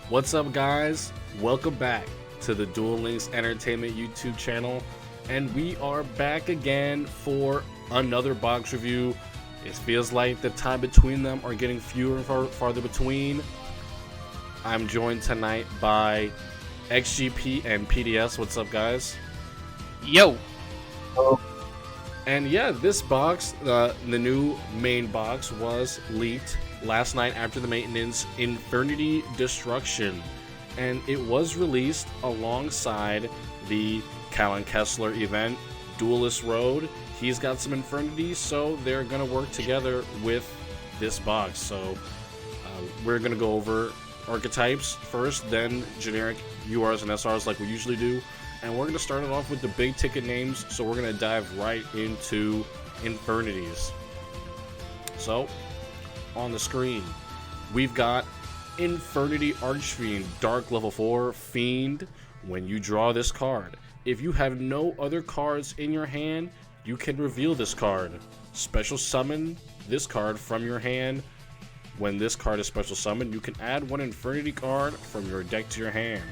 What's up, guys? Welcome back to the Duel Links Entertainment YouTube channel, and we are back again for another box review. It feels like the time between them are getting fewer and farther between. I'm joined tonight by XGP and PDS. What's up, guys? Yo! And yeah, this box, the new main box, was leaked last night after the maintenance, Infernity Destruction, and it was released alongside the Callan Kessler event, Duelist Road. He's got some Infernity, so they're gonna work together with this box. So we're gonna go over archetypes first, then generic URs and SRs like we usually do, and we're gonna start it off with the big ticket names. So we're gonna dive right into Infernities. So on the screen, we've got Infernity Archfiend, Dark level 4 Fiend. When you draw this card, if you have no other cards in your hand, you can reveal this card. Special summon this card from your hand. When this card is special summoned, you can add one Infernity card from your deck to your hand.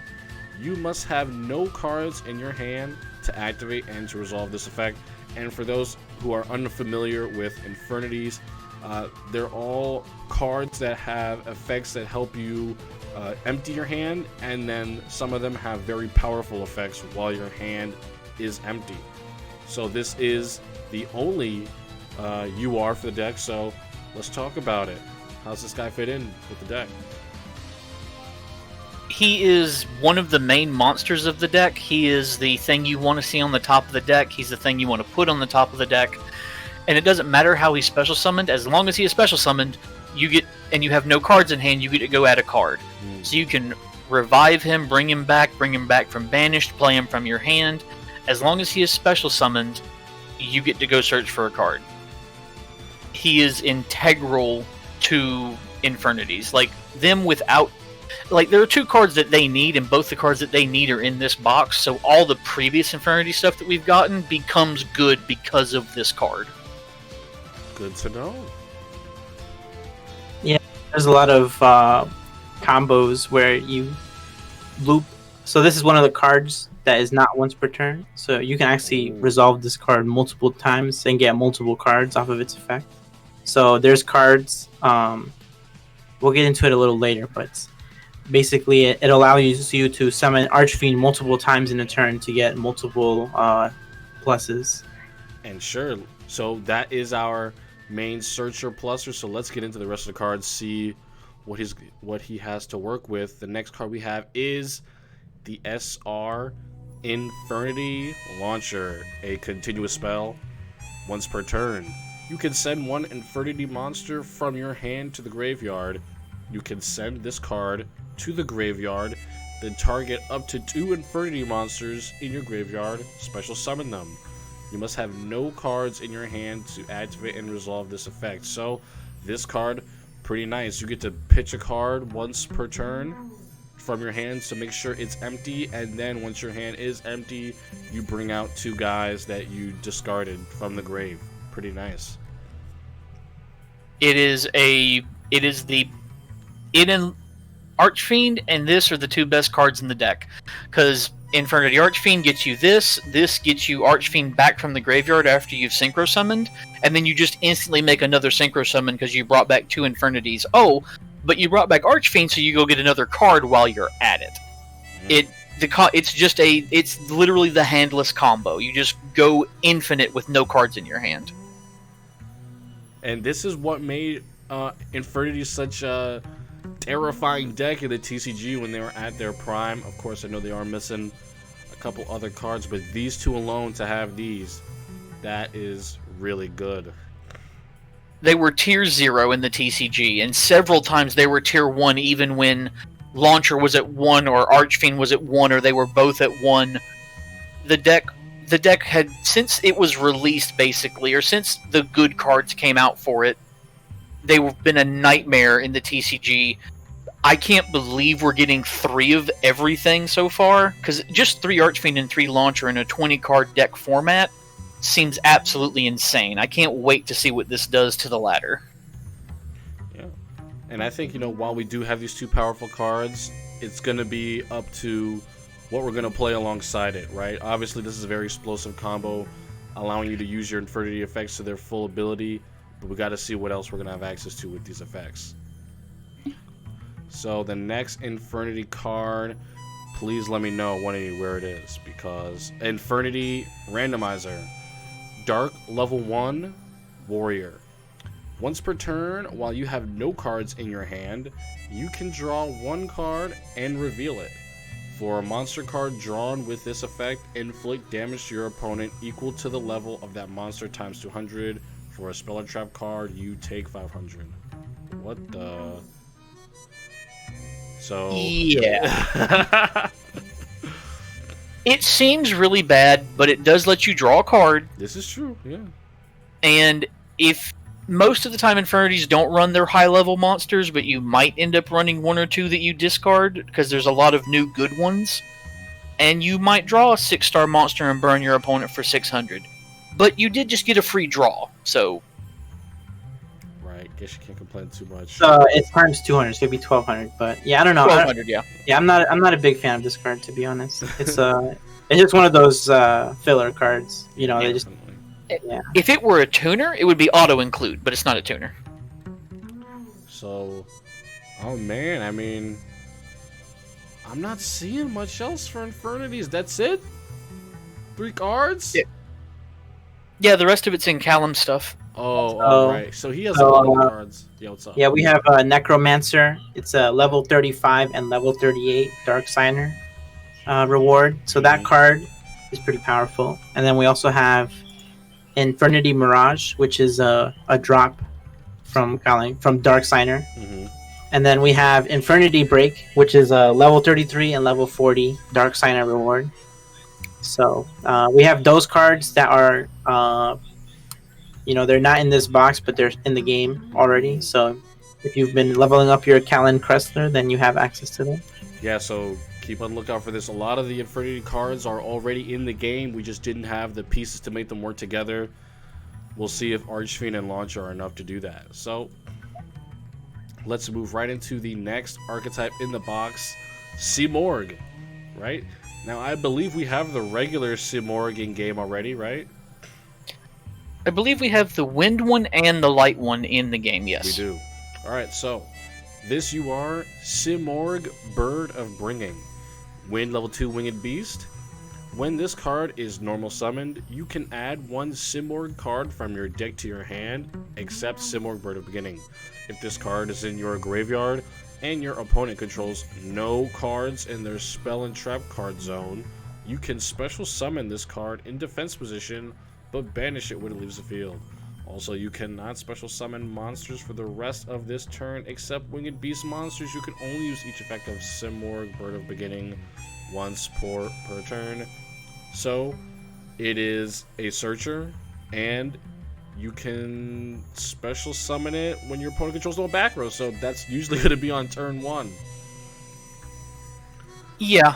You must have no cards in your hand to activate and to resolve this effect. And for those who are unfamiliar with Infernities, they're all cards that have effects that help you empty your hand, and then some of them have very powerful effects while your hand is empty. So this is the only UR for the deck, so let's talk about it. How's this guy fit in with the deck? He is one of the main monsters of the deck. He is the thing you want to see on the top of the deck. He's the thing you want to put on the top of the deck. And it doesn't matter how he's special summoned, as long as he is special summoned, you get, and you have no cards in hand, you get to go add a card. So you can revive him, bring him back from banished, play him from your hand. As long as he is special summoned, you get to go search for a card. He is integral to Infernities. Like, them without... Like, there are two cards that they need, and both the cards that they need are in this box, so all the previous Infernity stuff that we've gotten becomes good because of this card. Good to know. Yeah, there's a lot of combos where you loop. So this is one of the cards that is not once per turn. So you can actually resolve this card multiple times and get multiple cards off of its effect. So there's cards. We'll get into it a little later, but basically it allows you to summon Archfiend multiple times in a turn to get multiple pluses. And sure, so that is our main searcher pluser. So let's get into the rest of the cards, see what he has to work with. The next card we have is the SR Infernity Launcher, a continuous spell once per turn. You can send one Infernity monster from your hand to the graveyard. You can send this card to the graveyard, then target up to 2 Infernity monsters in your graveyard, special summon them. You must have no cards in your hand to activate and resolve this effect. So this card, pretty nice. You get to pitch a card once per turn from your hand to make sure it's empty, and then once your hand is empty, you bring out 2 guys that you discarded from the grave. Pretty nice. It is the Archfiend and this are the 2 best cards in the deck, because Infernity Archfiend gets you this gets you Archfiend back from the graveyard after you've synchro summoned, and then you just instantly make another synchro summon because you brought back 2 Infernities. Oh, but you brought back Archfiend, so you go get another card while you're at it. It's literally the handless combo. You just go infinite with no cards in your hand. And this is what made Infernity such a terrifying deck in the TCG when they were at their prime. Of course, I know they are missing a couple other cards, but these 2 alone, to have these, that is really good. They were tier 0 in the TCG, and several times they were tier 1 even when Launcher was at 1 or Archfiend was at 1, or they were both at 1. The deck had, since it was released basically, or since the good cards came out for it, they've been a nightmare in the TCG. I can't believe we're getting 3 of everything so far, because just 3 Archfiend and 3 Launcher in a 20-card deck format seems absolutely insane. I can't wait to see what this does to the ladder. Yeah. And I think, while we do have these 2 powerful cards, it's going to be up to what we're going to play alongside it, right? Obviously, this is a very explosive combo, allowing you to use your Infernity effects to their full ability, but we got to see what else we're going to have access to with these effects. So the next Infernity card, please let me know where it is, because Infernity Randomizer, Dark level 1 Warrior. Once per turn, while you have no cards in your hand, you can draw one card and reveal it. For a monster card drawn with this effect, inflict damage to your opponent equal to the level of that monster times 200. For a spell or trap card, you take 500. What the... So... Yeah. It seems really bad, but it does let you draw a card. This is true, yeah. And if most of the time Infernities don't run their high-level monsters, but you might end up running one or two that you discard, because there's a lot of new good ones, and you might draw a 6-star monster and burn your opponent for 600. But you did just get a free draw, so... Right, guess you can't complain too much. It's times 200, so it'd be 1200. But yeah, I don't know. 1200, yeah. Yeah, I'm not a big fan of this card, to be honest. It's just one of those filler cards. You know, Yeah. they just yeah. If it were a tuner, it would be auto-include, but it's not a tuner. So, oh man, I mean, I'm not seeing much else for Infernities. That's it? 3 cards? Yeah, the rest of it's in Callum stuff. Oh, alright. So he has a lot of cards. Yeah, what's up? Yeah, we have Necromancer. It's a level 35 and level 38 Dark Signer reward. So that card is pretty powerful. And then we also have Infernity Mirage, which is a drop from Dark Signer. And then we have Infernity Break, which is a level 33 and level 40 Dark Signer reward. So we have those cards that are, they're not in this box, but they're in the game already. So if you've been leveling up your Callan Crestler, then you have access to them. Yeah, so keep on the lookout for this. A lot of the Infernity cards are already in the game. We just didn't have the pieces to make them work together. We'll see if Archfiend and Launcher are enough to do that. So let's move right into the next archetype in the box, Simorgh, right? Now, I believe we have the regular Simorgh in game already, right? I believe we have the wind one and the light one in the game, yes. We do. Alright, so this you are Simorgh, Bird of Bringing. Wind level 2 Winged Beast. When this card is normal summoned, you can add one Simorgh card from your deck to your hand, except Simorgh, Bird of Beginning. If this card is in your graveyard and your opponent controls no cards in their spell and trap card zone, you can special summon this card in defense position, but banish it when it leaves the field. Also, you cannot special summon monsters for the rest of this turn except Winged Beast monsters. You can only use each effect of Simorgh, Bird of Beginning once per turn. So, it is a searcher, and you can special summon it when your opponent controls no back row, so that's usually going to be on turn 1. Yeah,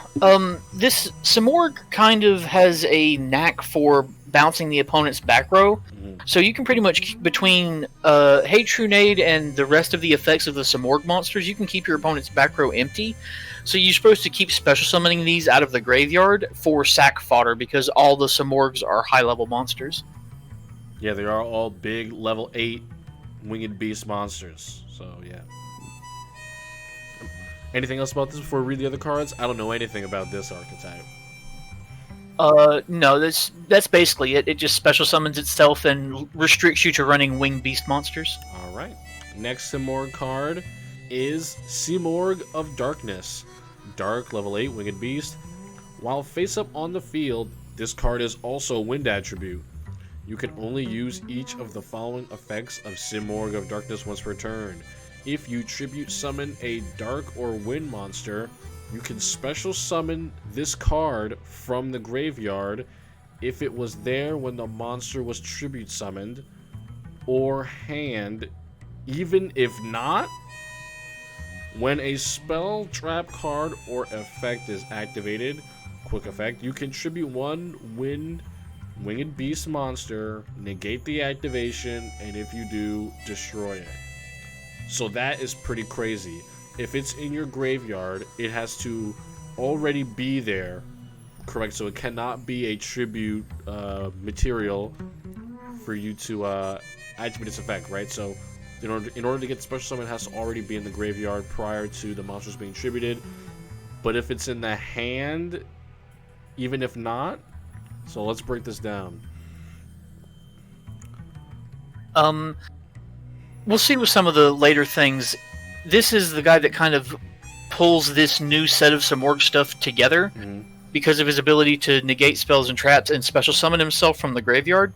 this Simorgh kind of has a knack for bouncing the opponent's back row, so you can pretty much, between Hey Trunade and the rest of the effects of the Simorgh monsters, you can keep your opponent's back row empty. So you're supposed to keep special summoning these out of the graveyard for sack fodder, because all the Simorghs are high-level monsters. Yeah, they are all big level 8 Winged Beast monsters, so yeah. Anything else about this before we read the other cards? I don't know anything about this archetype. No, that's basically it. It just special summons itself and restricts you to running winged beast monsters. Alright. Next Simorgh card is Simorgh of Darkness. Dark, level 8, Winged Beast. While face up on the field, this card is also a wind attribute. You can only use each of the following effects of Simorgh of Darkness once per turn. If you tribute summon a dark or wind monster, you can special summon this card from the graveyard if it was there when the monster was tribute summoned, or hand. Even if not, when a spell, trap card, or effect is activated, quick effect, you can tribute one Winged Beast monster, negate the activation, and if you do, destroy it. So that is pretty crazy. if it's in your graveyard, it has to already be there, correct? So it cannot be a tribute material for you to activate its effect, right? So in order to get special summon, it has to already be in the graveyard prior to the monsters being tributed. But if it's in the hand, even if not, so let's break this down. We'll see with some of the later things. This is the guy that kind of pulls this new set of Simorgh stuff together because of his ability to negate spells and traps and special summon himself from the graveyard.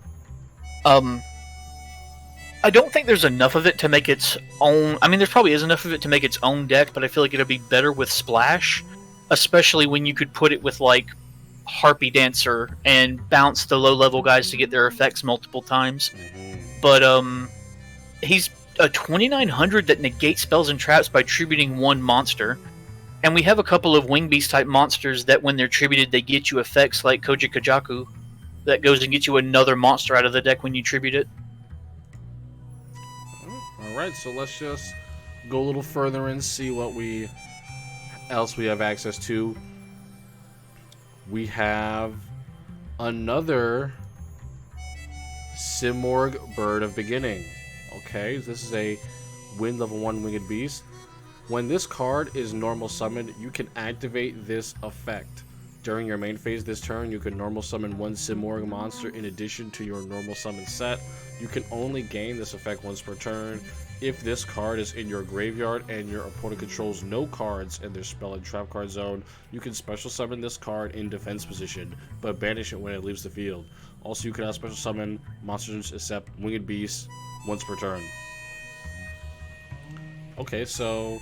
I don't think there's enough of it to make its own... I mean, there probably is enough of it to make its own deck, but I feel like it'll be better with Splash, especially when you could put it with, like, Harpy Dancer and bounce the low-level guys to get their effects multiple times. But, he's a 2900 that negates spells and traps by tributing one monster. And we have a couple of Wing Beast type monsters that when they're tributed, they get you effects like Koji Kajaku that goes and gets you another monster out of the deck when you tribute it. Alright, so let's just go a little further and see what else we have access to. We have another Simorgh Bird of Beginning. Okay, this is a Wind level 1 Winged Beast. When this card is normal summoned, you can activate this effect. During your main phase this turn, you can normal summon one Simorgh monster in addition to your normal summon set. You can only gain this effect once per turn. If this card is in your graveyard and your opponent controls no cards in their spell and trap card zone, you can special summon this card in defense position, but banish it when it leaves the field. Also, you can special summon monsters except Winged Beasts once per turn. Okay, so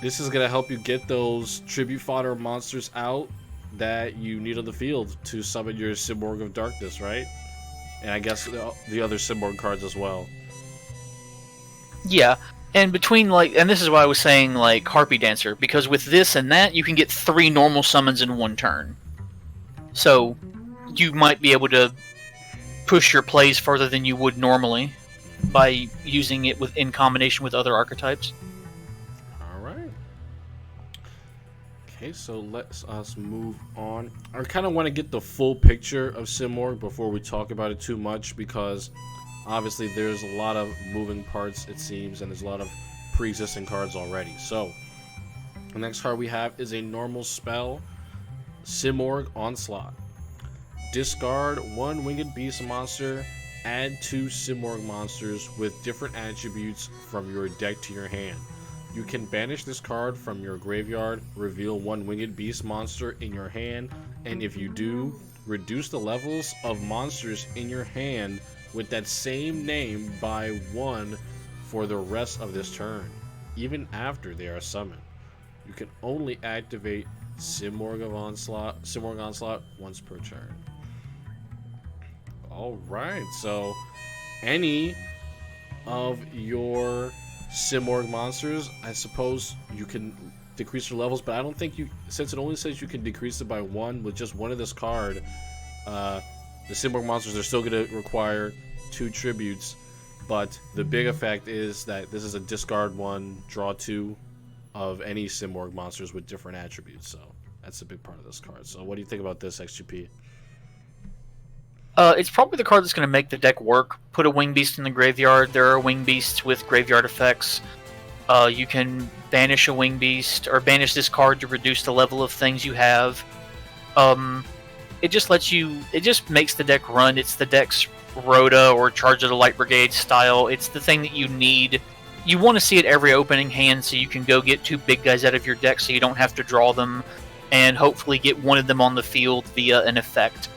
this is going to help you get those tribute fodder monsters out that you need on the field to summon your Simorgh of Darkness, right? And I guess the other Simorgh cards as well. Yeah, and between, like, and this is why I was saying, like, Harpy Dancer, because with this and that, you can get 3 normal summons in one turn. So, you might be able to push your plays further than you would normally by using it in combination with other archetypes. Alright. Okay, so let's us move on. I kind of want to get the full picture of Simorgh before we talk about it too much, because obviously there's a lot of moving parts, it seems, and there's a lot of pre-existing cards already. So, the next card we have is a normal spell, Simorgh Onslaught. Discard 1 Winged Beast monster, add 2 Simorgh monsters with different attributes from your deck to your hand. You can banish this card from your graveyard, reveal 1 Winged Beast monster in your hand, and if you do, reduce the levels of monsters in your hand with that same name by 1 for the rest of this turn, even after they are summoned. You can only activate Simorgh Onslaught once per turn. Alright, so any of your Simorgh monsters, I suppose you can decrease their levels, but I don't think you, since it only says you can decrease it by 1 with just one of this card, the Simorgh monsters are still going to require 2 tributes, but the big effect is that this is a discard 1, draw 2 of any Simorgh monsters with different attributes, so that's a big part of this card. So what do you think about this, XGP? It's probably the card that's going to make the deck work. Put a Wing Beast in the graveyard. There are Wing Beasts with graveyard effects. You can banish a Wing Beast, or banish this card to reduce the level of things you have. It just lets you... It just makes the deck run. It's the deck's Rhoda or Charge of the Light Brigade style. It's the thing that you need. You want to see it every opening hand so you can go get 2 big guys out of your deck so you don't have to draw them, and hopefully get one of them on the field via an effect.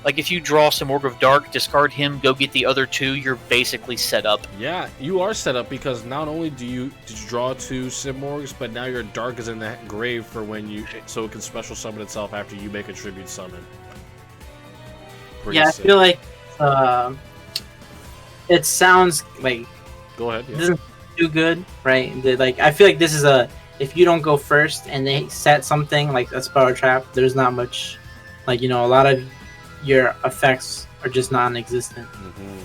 Like, if you draw Simorgh of Dark, discard him, go get the other 2, you're basically set up. Yeah, you are set up, because not only did you draw 2 Simorghs, but now your Dark is in the grave for when you... So it can special summon itself after you make a tribute summon. Pretty sick. I feel like it sounds like... Go ahead, yeah. It doesn't do good, right? Like, I feel like this is a... If you don't go first and they set something like a spell or trap, there's not much... Like, you know, a lot of your effects are just non-existent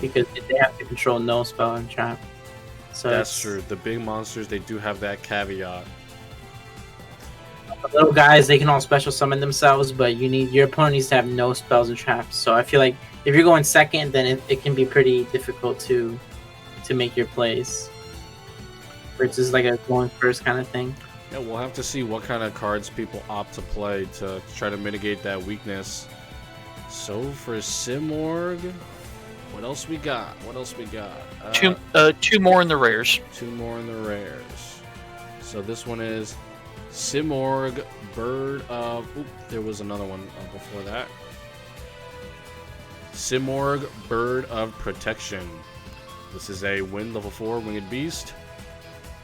because they have to control no spell and trap. So That's true. The big monsters, they do have that caveat. The little guys, they can all special summon themselves, but your opponent needs to have no spells and traps. So I feel like if you're going second, then it can be pretty difficult to make your plays. Versus like a going first kind of thing. Yeah, we'll have to see what kind of cards people opt to play to try to mitigate that weakness. So for Simorgh, what else we got? Two more in the rares. Two more in the rares. So this one is Simorgh, Bird of... Oop, there was another one before that. Simorgh, Bird of Protection. This is a wind level 4 winged beast.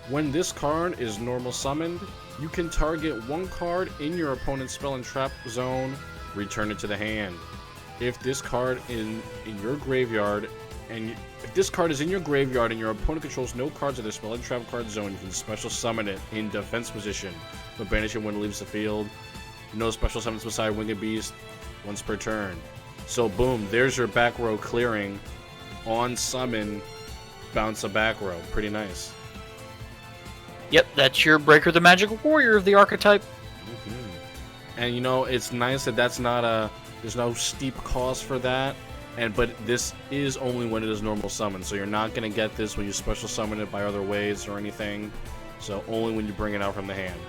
When this card is normal summoned, you can target one card in your opponent's spell and trap zone, return it to the hand. If this card in your graveyard if this card is in your graveyard and your opponent controls no cards in their spell and trap card zone, you can special summon it in defense position, but banish it when it leaves the field. No special summons beside Winged Beast once per turn. So boom, there's your back row clearing on summon, bounce a back row. Pretty nice. Yep, that's your Breaker the Magical Warrior of the archetype. And it's nice that that's not there's no steep cost for that. But this is only when it is normal summon, so you're not going to get this when you special summon it by other ways or anything. So only when you bring it out from the hand.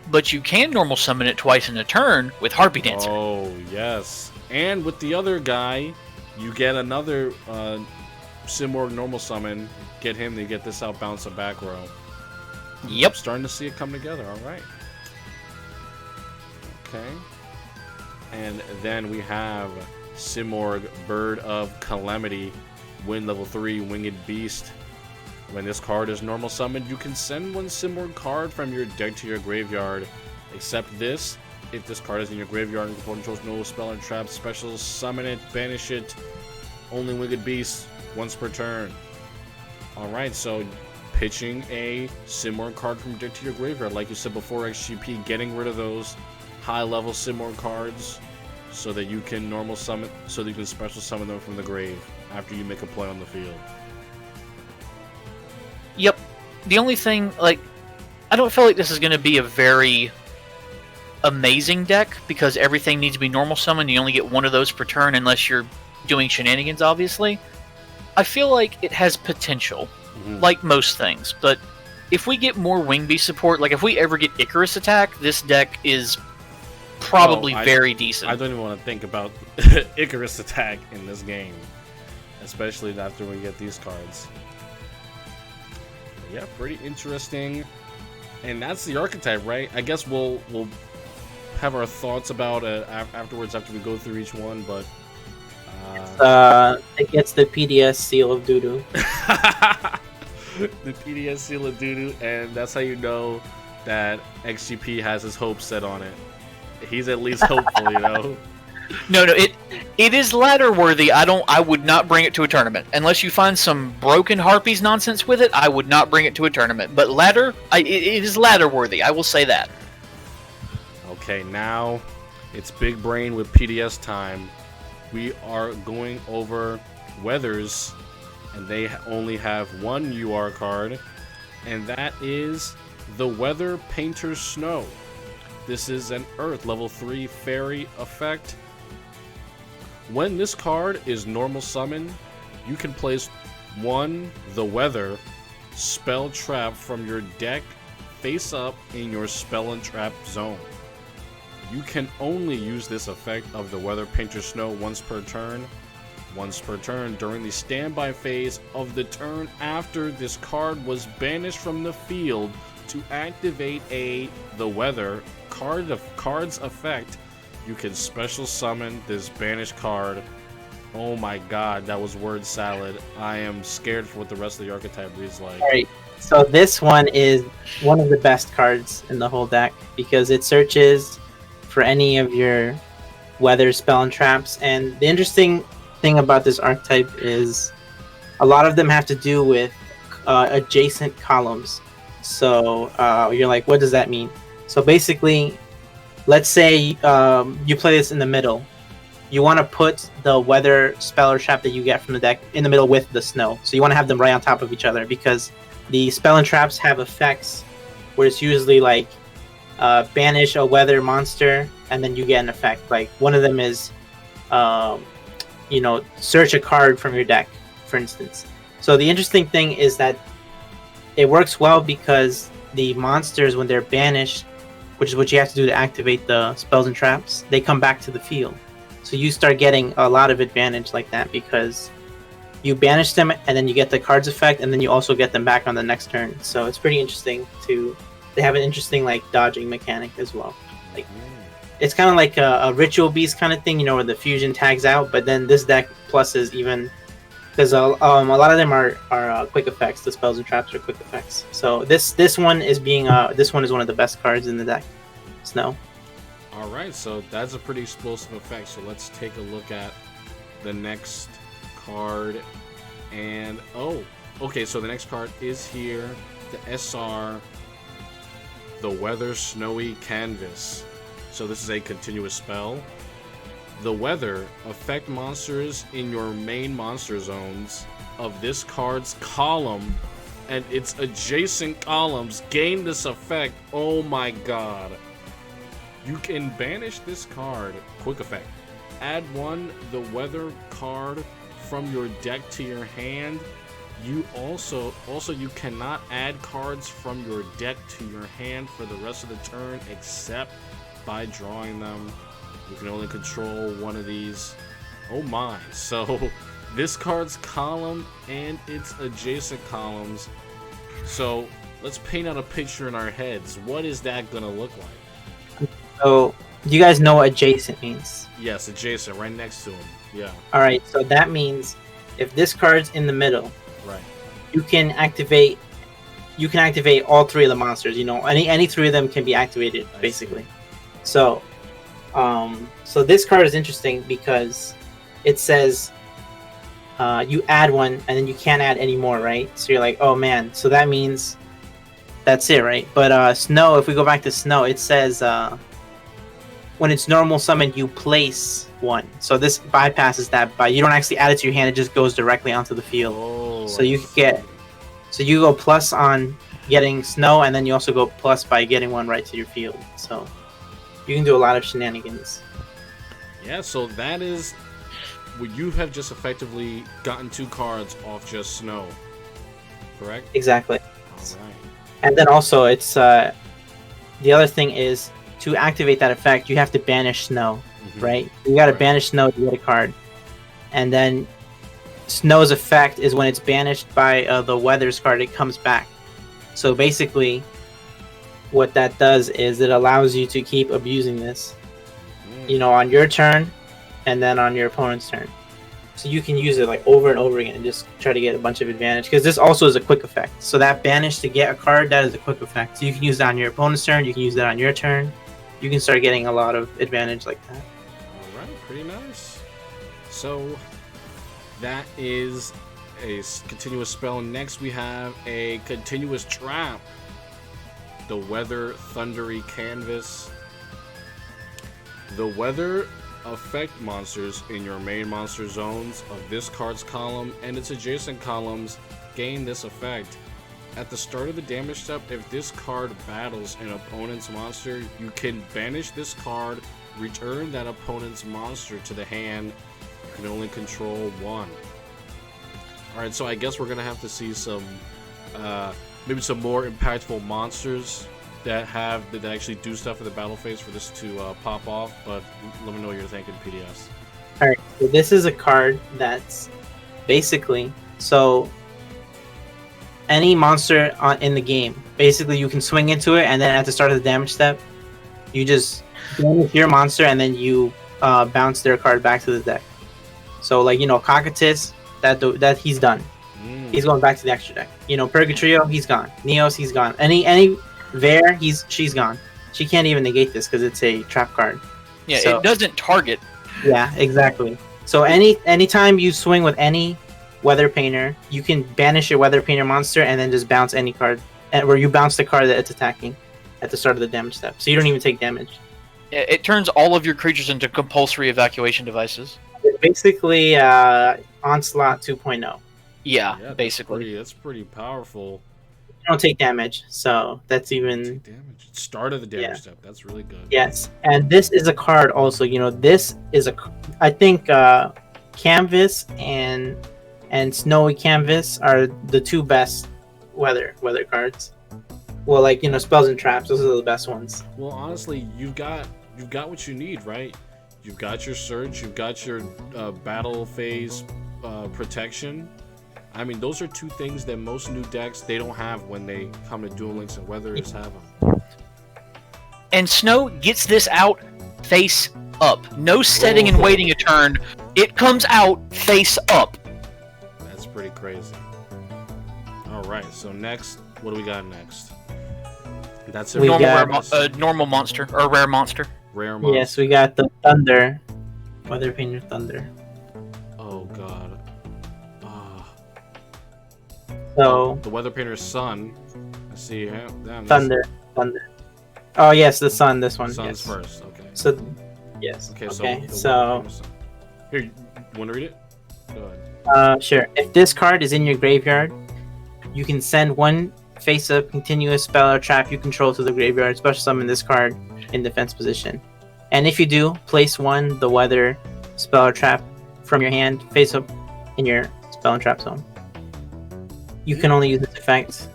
But you can normal summon it twice in a turn with Harpy Dancer. Oh, yes. And with the other guy, you get another Simorgh normal summon. Get him, then you get this out, bounce a back row. Yep. Starting to see it come together, alright. Okay. And then we have Simorgh, Bird of Calamity, wind level 3, winged beast. When this card is normal summoned, you can send one Simorgh card from your deck to your graveyard. Except this, if this card is in your graveyard and your opponent controls no spell and trap, special summon it, banish it. Only winged beast, once per turn. Alright, so pitching a Simorgh card from deck to your graveyard, like you said before, XGP, getting rid of those high level Simorgh cards, so that you can normal summon, so that you can special summon them from the grave after you make a play on the field. Yep. The only thing, I don't feel like this is going to be a very amazing deck, because everything needs to be normal summoned. You only get one of those per turn unless you're doing shenanigans, obviously. I feel like it has potential, like most things, but if we get more Wing Beast support, like if we ever get Icarus attack, this deck is probably very decent. I don't even want to think about Icarus attack in this game, especially after we get these cards. Yeah, pretty interesting. And that's the archetype, right? I guess we'll have our thoughts about it afterwards after we go through each one, but it gets the PDS seal of doo-doo. The PDS seal of doo-doo, and that's how you know that XGP has his hopes set on it. He's at least hopeful, No, it is ladder worthy. I would not bring it to a tournament unless you find some broken Harpies nonsense with it. I would not bring it to a tournament. But ladder, it is ladder worthy. I will say that. Okay, now it's big brain with PDS time. We are going over weathers, and they only have one UR card, and that is the Weather Painter Snow. This is an Earth level 3 fairy effect. When this card is normal summoned, you can place one The Weather spell trap from your deck face up in your spell and trap zone. You can only use this effect of the Weather Painter Snow once per turn during the standby phase of the turn after this card was banished from the field. To activate the Weather card's effect, you can special summon this banished card. Oh my god, that was word salad. I am scared for what the rest of the archetype reads like. Alright, so this one is one of the best cards in the whole deck because it searches for any of your weather spell and traps. And the interesting thing about this archetype is a lot of them have to do with adjacent columns. So you're like, what does that mean? So basically, let's say you play this in the middle, you want to put the weather spell or trap that you get from the deck in the middle with the snow. So you want to have them right on top of each other, because the spell and traps have effects where it's usually like banish a weather monster and then you get an effect. Like one of them is search a card from your deck, for instance. So the interesting thing is that it works well because the monsters, when they're banished, which is what you have to do to activate the spells and traps, they come back to the field. So you start getting a lot of advantage like that, because you banish them and then you get the card's effect, and then you also get them back on the next turn. So it's pretty interesting they have an interesting like dodging mechanic as well. Like it's kind of like a ritual beast kind of thing, where the fusion tags out, but then this deck pluses even, because a lot of them are quick effects. The spells and traps are quick effects. So this one is one of the best cards in the deck. Snow. All right, so that's a pretty explosive effect. So let's take a look at the next card. And okay, so the next card is here, the SR, the Weather Snowy Canvas. So this is a continuous spell. The weather affect monsters in your main monster zones of this card's column and its adjacent columns gain this effect. Oh my god. You can banish this card. Quick effect. Add the weather card from your deck to your hand. You also you cannot add cards from your deck to your hand for the rest of the turn except by drawing them. You can only control one of these. Oh my. So this card's column and its adjacent columns. So let's paint out a picture in our heads. What is that gonna look like? So do you guys know what adjacent means? Yes, adjacent, right next to him. Yeah. Alright, so that means if this card's in the middle, right, you can activate all three of the monsters. Any three of them can be activated, basically. So this card is interesting because it says you add one and then you can't add any more, right? So you're like, oh man, so that means that's it, right? But Snow, if we go back to Snow, it says when it's normal summoned, you place one. So this bypasses that, by you don't actually add it to your hand, it just goes directly onto the field. Oh, so you go plus on getting Snow, and then you also go plus by getting one right to your field. So you can do a lot of shenanigans. Yeah, so that is what you have just effectively gotten 2 cards off just Snow. Correct? Exactly. Alright. And then also it's the other thing is, to activate that effect, you have to banish Snow, right? You gotta banish Snow to get a card. And then Snow's effect is when it's banished by the Weathers card, it comes back. So basically, what that does is it allows you to keep abusing this, on your turn, and then on your opponent's turn. So you can use it like over and over again and just try to get a bunch of advantage, because this also is a quick effect. So that banish to get a card, that is a quick effect. So you can use that on your opponent's turn, you can use that on your turn. You can start getting a lot of advantage like that. Alright, pretty nice. So that is a continuous spell. Next we have a continuous trap. The Weather Thundery Canvas. The weather affect monsters in your main monster zones of this card's column and its adjacent columns gain this effect. At the start of the damage step, if this card battles an opponent's monster, you can banish this card, return that opponent's monster to the hand. You can only control one. Alright, so I guess we're gonna have to see some maybe some more impactful monsters that actually do stuff in the battle phase for this to pop off, but let me know what you're thinking, PDS. Alright, so this is a card that's basically, so any monster in the game, basically you can swing into it, and then at the start of the damage step, you just banish your monster, and then you bounce their card back to the deck. So like, Cockatoo, that he's done. He's going back to the extra deck. Purgatrio, he's gone. Neos, he's gone. Any Vare, she's gone. She can't even negate this because it's a trap card. Yeah, so, it doesn't target. Yeah, exactly. So anytime you swing with any Weather Painter, you can banish your Weather Painter monster and then just bounce any card, where you bounce the card that it's attacking at the start of the damage step. So you don't even take damage. It turns all of your creatures into compulsory evacuation devices. Basically, Onslaught 2.0. Yeah, basically. That's pretty powerful. You don't take damage, so that's even Take damage. Start of the damage step. That's really good. yes. And this is a card also. You know, this is I think Canvas and Snowy Canvas are the two best weather cards. Well, like, you know, spells and traps. Those are the best ones. Well, honestly, you've got what you need, right? You've got your Surge, you've got your battle phase protection. I mean, those are two things that most new decks, they don't have when they come to Duel Links, and Weathers have them. And Snow gets this out face up. No setting and waiting a turn. It comes out face up. That's pretty crazy. All right, so next, what do we got next? That's it. Normal monster or rare monster. Rare monster. Yes, we got the Thunder, Weather Painter Thunder. Oh god. So the Weather Painter's Sun. I see. Damn, Thunder. Oh yes, the Sun. This one. Sun's yes. first. Okay. So yes. Okay. So here, you want to read it? Go ahead. Sure. If this card is in your graveyard, you can send one face-up continuous spell or trap you control to the graveyard. Special summon this card in defense position. And if you do, place one the weather spell or trap from your hand face up in your spell and trap zone. You can only use this effect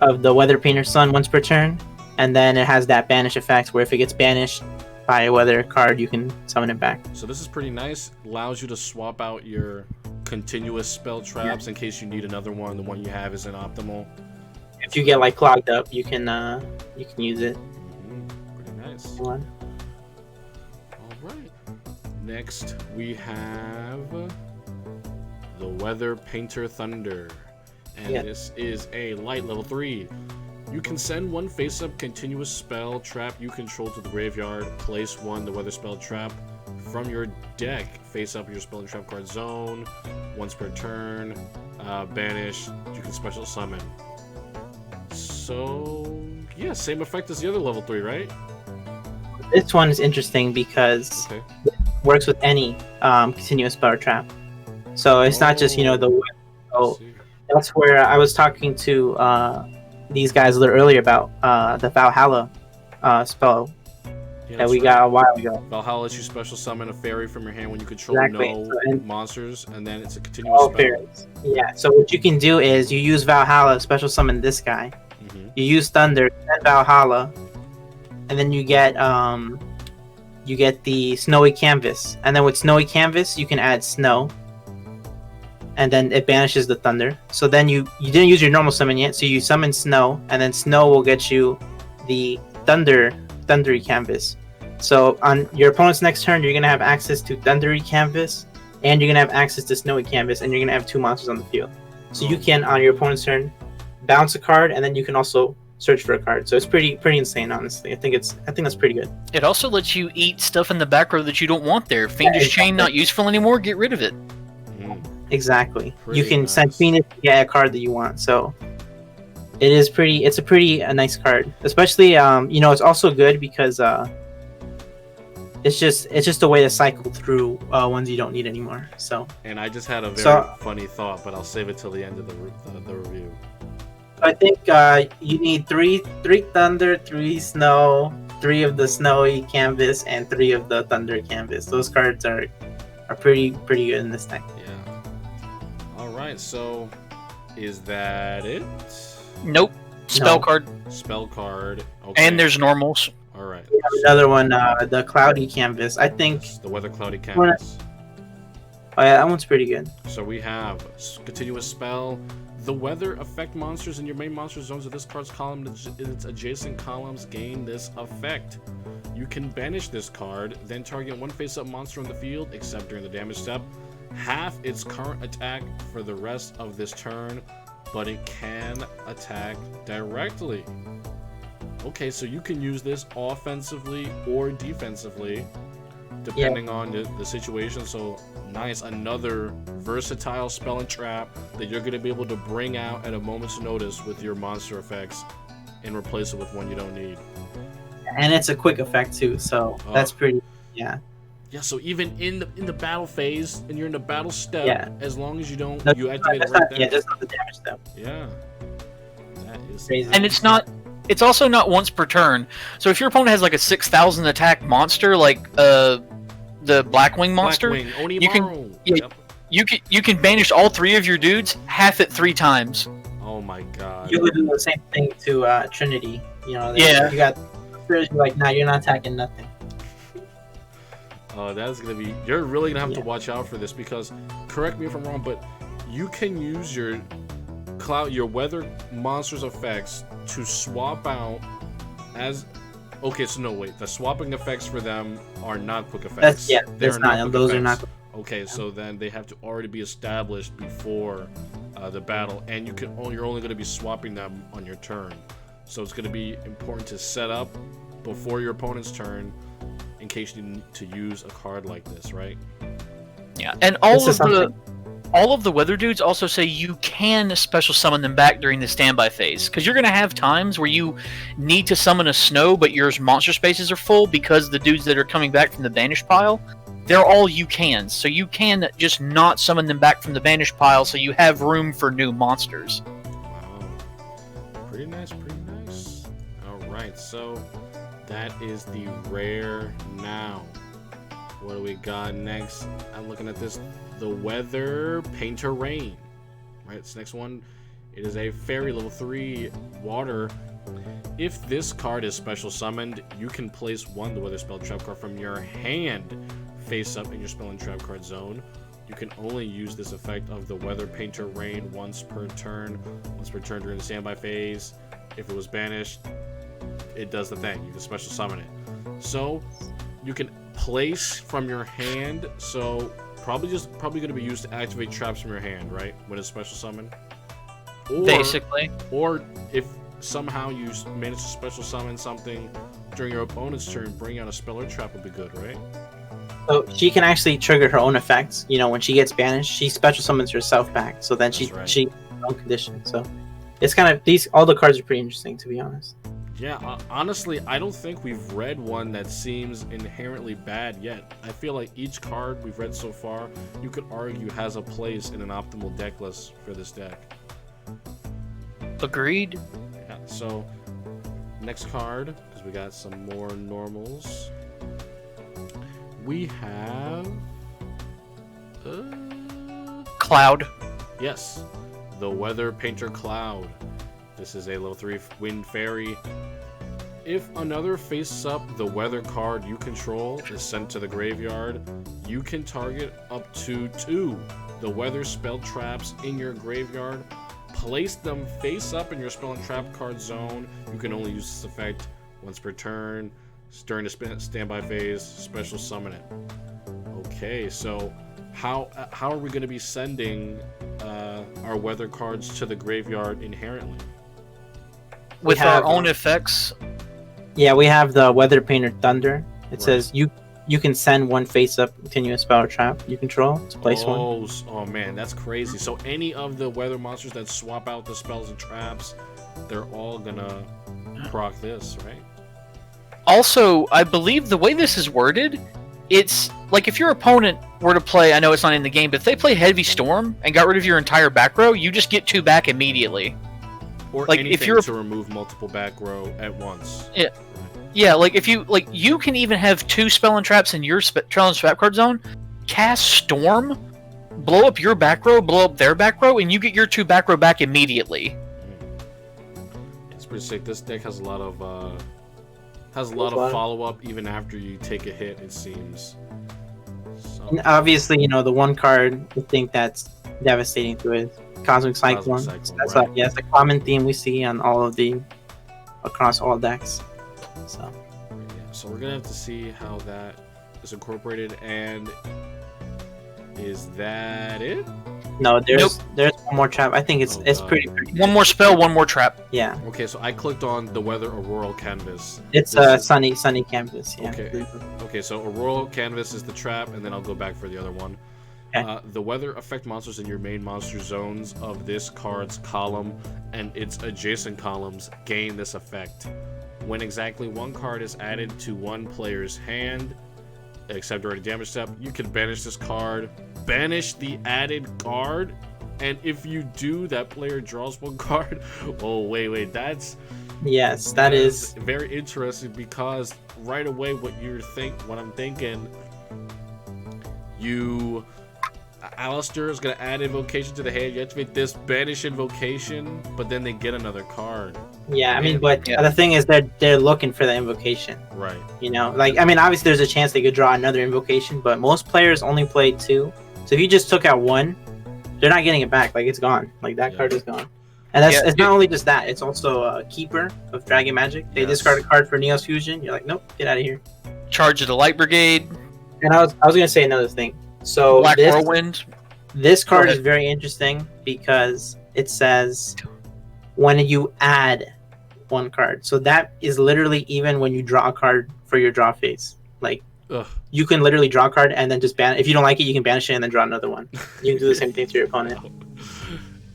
of the Weather Painter Sun once per turn, and then it has that banish effect where if it gets banished by a weather card, you can summon it back. So this is pretty nice. Allows you to swap out your continuous spell traps in case you need another one. The one you have isn't optimal. If you get like clogged up, you can use it. Pretty nice. All right. Next we have the Weather Painter Thunder. And this is a light level 3. You can send one face-up continuous spell trap you control to the graveyard. Place one the weather spell trap from your deck. Face up your spell and trap card zone. Once per turn. Banish. You can special summon. So yeah, same effect as the other level 3, right? This one is interesting because it works with any continuous spell or trap. So it's not just, you know, the that's where I was talking to these guys a little earlier about the Valhalla spell that we got a while ago. Valhalla lets you special summon a fairy from your hand when you control monsters, and then it's a continuous spell. Fairies. Yeah, so what you can do is you use Valhalla, special summon this guy. You use Thunder, then Valhalla, and then you get the Snowy Canvas. And then with Snowy Canvas, you can add Snow. And then it banishes the Thunder. So then you didn't use your normal summon yet, so you summon Snow, and then Snow will get you the Thundery Canvas. So on your opponent's next turn, you're gonna have access to Thundery Canvas, and you're gonna have access to Snowy Canvas, and you're gonna have 2 monsters on the field. So you can, on your opponent's turn, bounce a card, and then you can also search for a card. So it's pretty insane, honestly. I think that's pretty good. It also lets you eat stuff in the back row that you don't want there. Fiendish Chain not useful anymore. Get rid of it. Exactly. You can send Phoenix to get a card that you want. So it's a pretty nice card. Especially you know, it's also good because it's just a way to cycle through ones you don't need anymore. So. And I just had a very funny thought, but I'll save it till the end of the review. I think you need 3 Thunder, 3 Snow, 3 of the Snowy Canvas, and 3 of the Thunder Canvas. Those cards are pretty good in this deck. Yeah. All right. So, is that it? Nope. Spell card. Spell card. Okay. And there's normals. All right. We have another one, the Cloudy Canvas. I think the Weather Cloudy Canvas. Oh yeah, that one's pretty good. So we have continuous spell. The weather affect monsters in your main monster zones of this card's column and its adjacent columns gain this effect. You can banish this card, then target one face-up monster on the field, except during the damage step. Half its current attack for the rest of this turn, but it can attack directly. Okay, so you can use this offensively or defensively, depending on the situation. So nice, another versatile spell and trap that you're going to be able to bring out at a moment's notice with your monster effects and replace it with one you don't need. and it's a quick effect too, so that's pretty. Yeah. Yeah, so even in the battle phase, and you're in the battle step, Yeah. as long as you don't, No, you activate it that's right not, there. yeah, that's not the damage step. Yeah. That is Crazy. And it's also not once per turn. So if your opponent has like a 6,000 attack monster, like the Blackwing monster, Blackwing, you can- Onimaru. yeah. you can banish all 3 of your dudes, half it 3 times. Oh my god. You would do the same thing to Trinity. You know, Yeah. you got you're like, nah, you're not attacking nothing. Oh, that's gonna be. You're really gonna have to Yeah. watch out for this because, correct me if I'm wrong, but you can use your weather monsters effects to swap out as. Okay, so no wait, the swapping effects for them are not quick effects. That's They that's are not. quick Those are effects. not. Okay, so then they have to already be established before the battle, and you're only going to be swapping them on your turn. So it's going to be important to set up before your opponent's turn in case you need to use a card like this, right? Yeah, and This is something. all of the weather dudes also say you can special summon them back during the standby phase, because you're going to have times where you need to summon a snow, but your monster spaces are full because the dudes that are coming back from the banished pile, they're all you can. So you can just not summon them back from the banished pile, so you have room for new monsters. Wow. Pretty nice, pretty nice. Alright, so that is the rare now. What do we got next? I'm looking at this. The Weather Painter Rain. Right, this next one. It is a fairy level 3 water. If this card is special summoned, you can place one the Weather Spell Trap card from your hand face up in your spell and trap card zone. You can only use this effect of the Weather Painter Rain once per turn during the standby phase. If it was banished, it does the thing. You can special summon it. So you can place from your hand. So probably going to be used to activate traps from your hand, right? When it's special summoned. Basically. Or if somehow you manage to special summon something during your opponent's turn, bring out a spell or trap would be good, right? So she can actually trigger her own effects. You know, when she gets banished, she special summons herself back. So then she right. she own condition. So it's kind of all the cards are pretty interesting, to be honest. Yeah, honestly, I don't think we've read one that seems inherently bad yet. I feel like each card we've read so far, you could argue has a place in an optimal deck list for this deck. Agreed. Yeah, so next card, because we got some more normals. We have Cloud. yes, the Weather Painter Cloud. This is a level 3 wind fairy. If another face-up the weather card you control is sent to the graveyard, you can target up to 2 the weather spell traps in your graveyard. Place them face-up in your spell and trap card zone. You can only use this effect once per turn. During the standby phase, special summon it. Okay, so how are we going to be sending our weather cards to the graveyard inherently? With have, our own effects. Yeah, we have the Weather Painter Thunder. It Right. says you can send one face-up continuous spell or trap you control to place one. Oh man, that's crazy. So any of the weather monsters that swap out the spells and traps, they're all gonna proc this, right? Also, I believe the way this is worded, it's like if your opponent were to play, I know it's not in the game, but if they play Heavy Storm and got rid of your entire back row, you just get 2 back immediately. Or Like, anything if you're- to remove multiple back row at once. Yeah. Yeah, like if you can even have 2 spell and traps in your challenge trap card zone, cast Storm, blow up your back row, blow up their back row, and you get your 2 back row back immediately. It's pretty sick. This deck has a lot of follow up even after you take a hit. It seems. So, And obviously, you know, the one card I think that's devastating to it is Cosmic Cyclone. Cyclone, That's right. that's a common theme we see on across all decks. So yeah, so we're gonna have to see how that is incorporated. And is that it? no, there's one more trap. I think it's God. pretty One more spell, one more trap. yeah. Okay, so I clicked on the Weather Auroral Canvas. It's This a is- sunny canvas. Yeah. Okay, so Auroral Canvas is the trap, and then I'll go back for the other one. Okay. The weather affect monsters in your main monster zones of this card's column and its adjacent columns gain this effect. When exactly one card is added to one player's hand, except during a damage step, you can banish this card. Banish the added card, and if you do, that player draws one card. Oh, wait, that is very interesting, because right away what I'm thinking, Alistair is gonna add invocation to the hand. You activate this, banish invocation, but then they get another card. Yeah, I mean, but the thing is, they're looking for the invocation. Right. You know, like, I mean, obviously there's a chance they could draw another invocation, but most players only play 2. So if you just took out 1, they're not getting it back. Like, it's gone. Like, that card is gone. And it's not only just that, it's also a keeper of Dragon Magic. They discard a card for Neos Fusion. You're like, nope, get out of here. Charge of the Light Brigade. And I was gonna say another thing. So Black Whirlwind. This card is very interesting because it says when you add 1 card. So that is literally even when you draw a card for your draw phase. Like, you can literally draw a card and then just ban. If you don't like it, you can banish it and then draw another one. You can do the same thing to your opponent.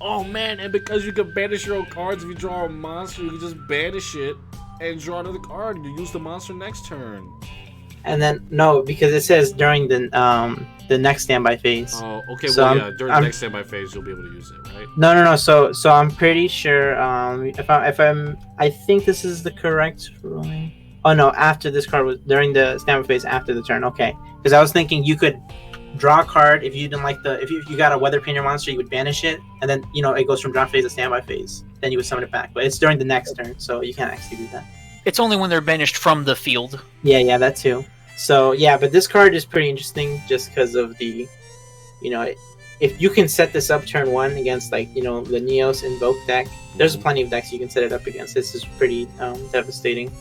Oh man, and because you can banish your own cards, if you draw a monster, you can just banish it and draw another card, and you use the monster next turn. And then no, because it says during the next standby phase. Oh, okay. So well, during the next standby phase, you'll be able to use it, right? No. So I'm pretty sure. I think this is the correct ruling. Oh no, after this card was during the standby phase after the turn. Okay, because I was thinking you could draw a card if you didn't like if you got a Weather Painter monster, you would banish it, and then it goes from draw phase to standby phase. Then you would summon it back, but it's during the next turn, so you can't actually do that. It's only when they're banished from the field. Yeah, that too. So yeah, but this card is pretty interesting just because of the, if you can set this up turn 1 against the Neos Invoke deck, there's plenty of decks you can set it up against. This is pretty devastating.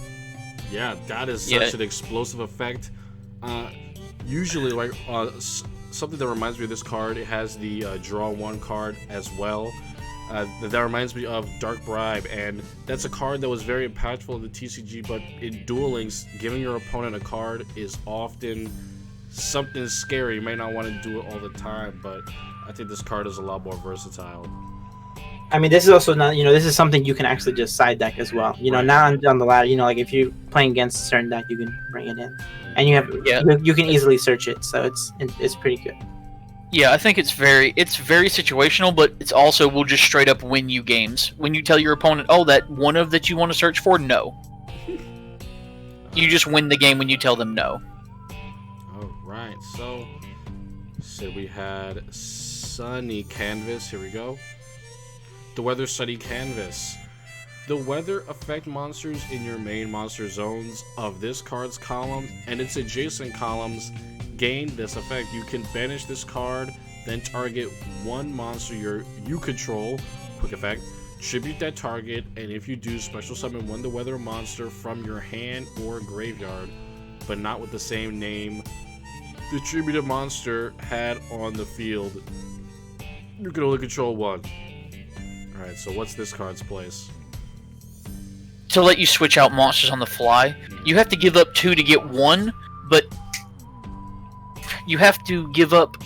Yeah, that is such an explosive effect. Usually, like something that reminds me of this card, it has the draw 1 card as well. That reminds me of Dark Bribe, and that's a card that was very impactful in the TCG, but in Duel Links, giving your opponent a card is often something scary. You may not want to do it all the time, but I think this card is a lot more versatile. I mean, this is also not, this is something you can actually just side deck as well. Right. Not on the ladder, like if you're playing against a certain deck, you can bring it in. And you can easily search it, so it's pretty good. Yeah, I think it's very situational, but it's also will just straight up win you games. When you tell your opponent, oh, that one of that you want to search for, no. You just win the game when you tell them no. Alright, so we had Sunny Canvas, here we go. The Weather Sunny Canvas. The weather affect monsters in your main monster zones of this card's column and its adjacent columns gain this effect. You can banish this card, then target 1 monster you control, quick effect, tribute that target, and if you do, special summon 1 the weather monster from your hand or graveyard, but not with the same name the tributed monster had on the field. You can only control 1. Alright, so what's this card's place? To let you switch out monsters on the fly, you have to give up 2 to get 1, but you have to give up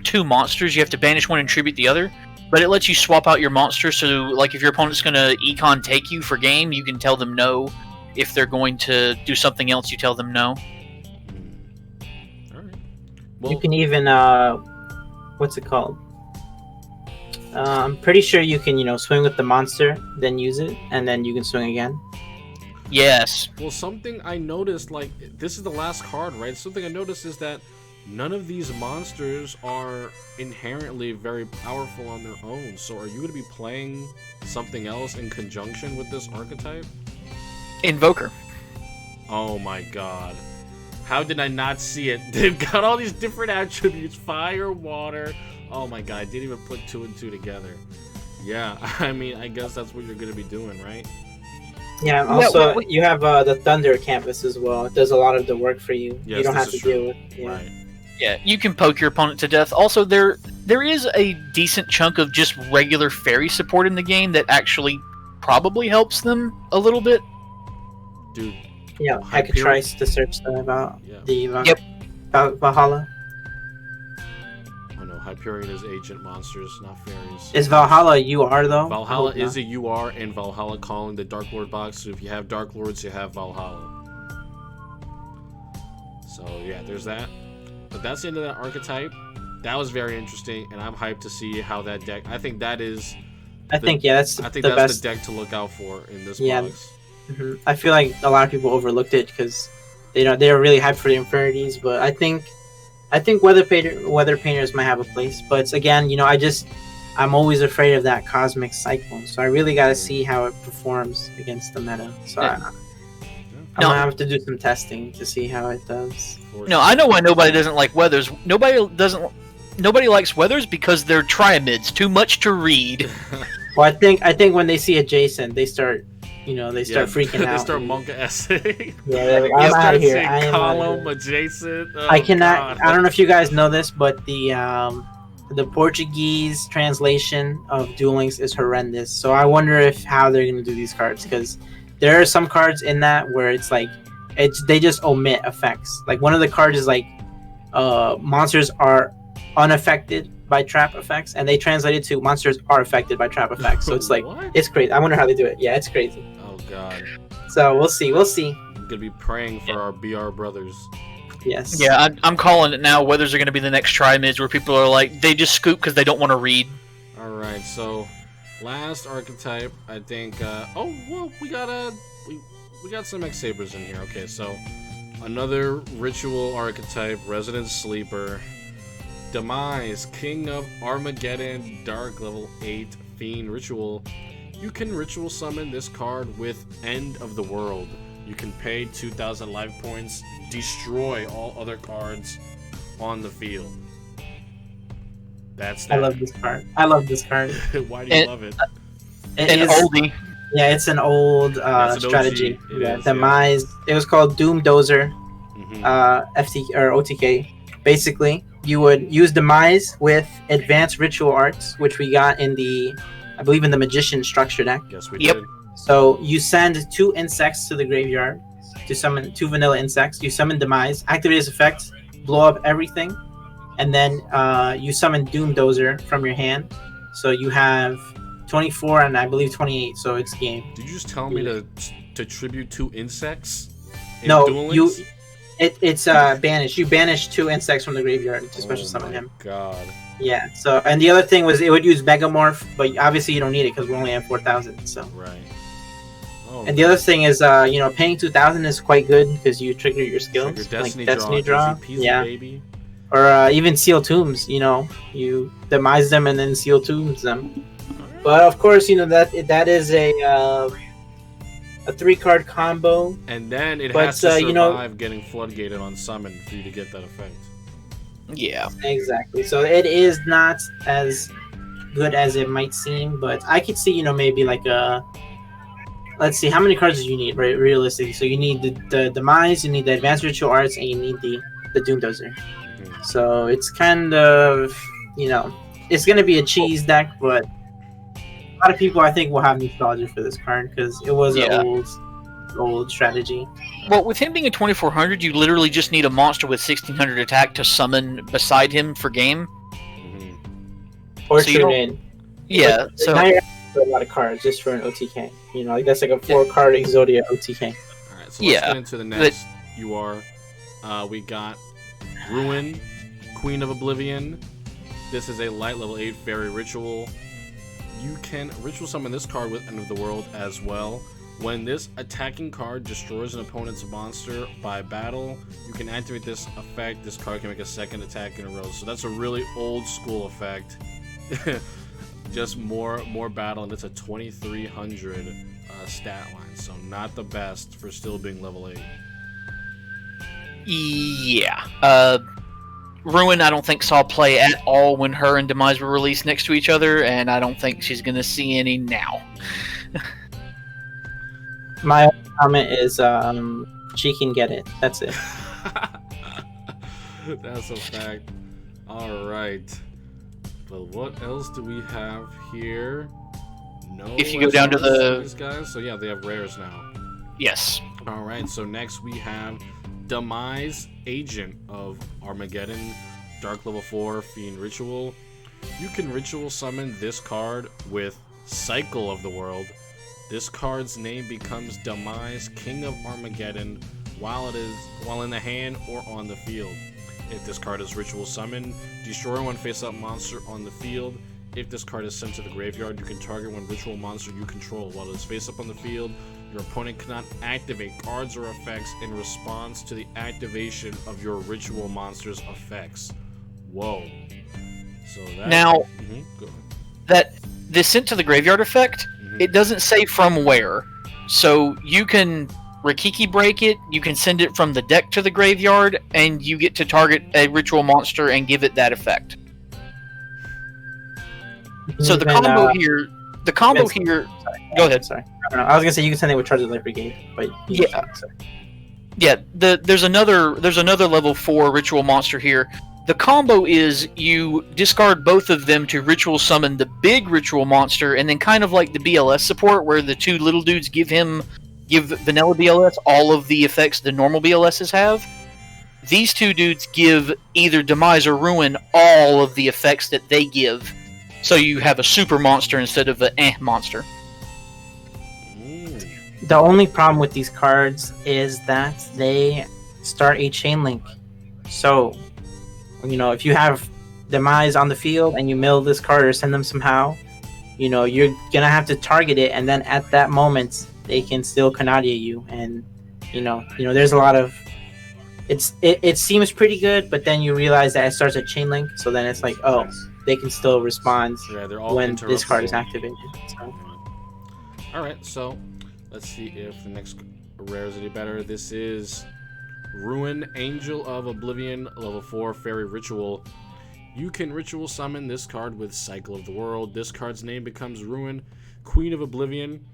2 monsters. You have to banish 1 and tribute the other, but it lets you swap out your monsters. So, like, if your opponent's going to econ take you for game, you can tell them no. If they're going to do something else, you tell them no. All right. Well, you can even what's it called? I'm pretty sure you can swing with the monster, then use it, and then you can swing again. Yes. Well, something I noticed, like, this is the last card, right? Something I noticed is that none of these monsters are inherently very powerful on their own. So are you going to be playing something else in conjunction with this archetype? Invoker. Oh my god. How did I not see it? They've got all these different attributes. Fire, water. Oh my god, I didn't even put 2 and 2 together. Yeah, I mean, I guess that's what you're going to be doing, right? Yeah, also, you have the Thunder Canvas as well. It does a lot of the work for you. Yes, you don't have to deal with it. Yeah. Right. Yeah, you can poke your opponent to death. Also, there is a decent chunk of just regular fairy support in the game that actually probably helps them a little bit. Dude. Yeah, I could try to search about the Yep. Valhalla. Oh no, Hyperion is agent monsters, not fairies. Is Valhalla UR though? Valhalla is a UR, and Valhalla calling the Dark Lord box. So if you have Dark Lords, you have Valhalla. So yeah, there's that. But that's the end of that archetype. That was very interesting, and I'm hyped to see how that deck. I think that is. That's the best deck to look out for in this box. Mm-hmm. I feel like a lot of people overlooked it because they were really hyped for the Infinities, but I think Weather Painters might have a place. But again, I'm always afraid of that Cosmic Cyclone, so I really got to see how it performs against the meta. So I'm gonna have to do some testing to see how it does. No, I know why nobody doesn't like Weathers. Nobody likes Weathers because they're triamids, too much to read. Well, I think when they see adjacent, they start freaking out. They start Monka essaying. Yeah, I'm out of here. I am column adjacent. Oh, I cannot. God. I don't know if you guys know this, but the Portuguese translation of Duel Links is horrendous. So I wonder how they're gonna do these cards, because there are some cards in that where it's like they just omit effects. Like one of the cards is like monsters are unaffected by trap effects, and they translate it to monsters are affected by trap effects. So it's like it's crazy. I wonder how they do it. Yeah, it's crazy. Oh god. So we'll see. I'm gonna be praying for our BR brothers. Yes. Yeah, I'm calling it now. Weathers are gonna be the next Tri-Mids where people are like, they just scoop because they don't want to read. All right, so last archetype, I think. We got some X-Sabers in here. Okay, so another ritual archetype, Resident Sleeper. Demise, King of Armageddon, Dark, level 8, Fiend, Ritual. You can ritual summon this card with End of the World. You can pay 2,000 life points, destroy all other cards on the field. That's that. I love this card. Why do you love it? An oldie. Yeah, it's an old strategy. Demise. Yeah. It was called Doom Dozer, FT or OTK. Basically, you would use Demise with Advanced Ritual Arts, which we got in the Magician structure deck. Yes, we did. So you send 2 insects to the graveyard to summon 2 vanilla insects. You summon Demise, activate its effect, blow up everything, and then you summon Doom Dozer from your hand. So you have 24 and I believe 28. So it's game. Did you just tell me to tribute 2 insects? No, It's banished. You banish 2 insects from the graveyard to special summon him. God. Yeah. So, and the other thing was it would use Megamorph, but obviously you don't need it because we only have 4,000. So. Right. Oh, and the other thing is, paying 2,000 is quite good because you trigger your skills, Destiny Destiny Draw. Easy, baby. Or even Seal Tombs. You demise them and then Seal Tombs them. But of course, that is a 3-card combo, and then it has to survive getting floodgated on summon for you to get that effect. Yeah, exactly. So it is not as good as it might seem, but I could see maybe like let's see, how many cards do you need, right? Realistically, so you need the Demise, you need the Advanced Ritual Arts, and you need the Doom Dozer. Mm-hmm. So it's kind of it's gonna be a cheese deck, but a lot of people, I think, will have nostalgia for this card because it was an old strategy. Well, with him being a 2400, you literally just need a monster with 1600 attack to summon beside him for game. Mm-hmm. Or tune in. Yeah. So now you're asking for a lot of cards just for an OTK. That's like a 4-card Exodia OTK. All right, so let's get into the next UR. We got Ruin, Queen of Oblivion. This is a light level 8 fairy ritual. You can ritual summon this card with End of the World as well. When this attacking card destroys an opponent's monster by battle, you can activate this effect. This card can make a 2nd attack in a row. So that's a really old school effect. Just more battle, and it's a 2300 stat line. So not the best for still being level 8. Yeah. Ruin, I don't think saw play at all when her and Demise were released next to each other, and I don't think she's going to see any now. My comment is she can get it. That's it. That's a fact. All right. But what else do we have here? No. If you go down to these guys, so yeah, they have rares now. Yes. All right. So next we have Demise, Agent of Armageddon. Dark level 4 Fiend Ritual. You can ritual summon this card with Cycle of the World. This card's name becomes Demise, King of Armageddon, while in the hand or on the field. If this card is ritual summoned, destroy one face-up monster on the field. If this card is sent to the graveyard, you can target one ritual monster you control. While it is face-up on the field, your opponent cannot activate cards or effects in response to the activation of your ritual monster's effects. Whoa. So that... Now, Go ahead. that this sent to the graveyard effect, it doesn't say from where. So you can Rikiki break it, you can send it from the deck to the graveyard, and you get to target a ritual monster and give it that effect. So the combo here... Go ahead. Sorry. I was gonna say you can send it with Charge of Light Brigade, but there's another level 4 ritual monster here. The combo is you discard both of them to ritual summon the big ritual monster, and then kind of like the BLS support where the two little dudes give vanilla BLS all of the effects the normal BLSs have. These two dudes give either Demise or Ruin all of the effects that they give. So you have a super monster instead of an monster. The only problem with these cards is that they start a chain link. So, if you have Demise on the field and you mill this card or send them somehow, you're gonna have to target it, and then at that moment they can still Canadia you, and there's a lot of it seems pretty good, but then you realize that it starts a chain link, so then it's like, oh, they can still respond when this card is activated. So. Alright, so let's see if the next rare is any better. This is Ruin, Angel of Oblivion, level 4 Fairy Ritual. You can ritual summon this card with Cycle of the World. This card's name becomes Ruin, Queen of Oblivion,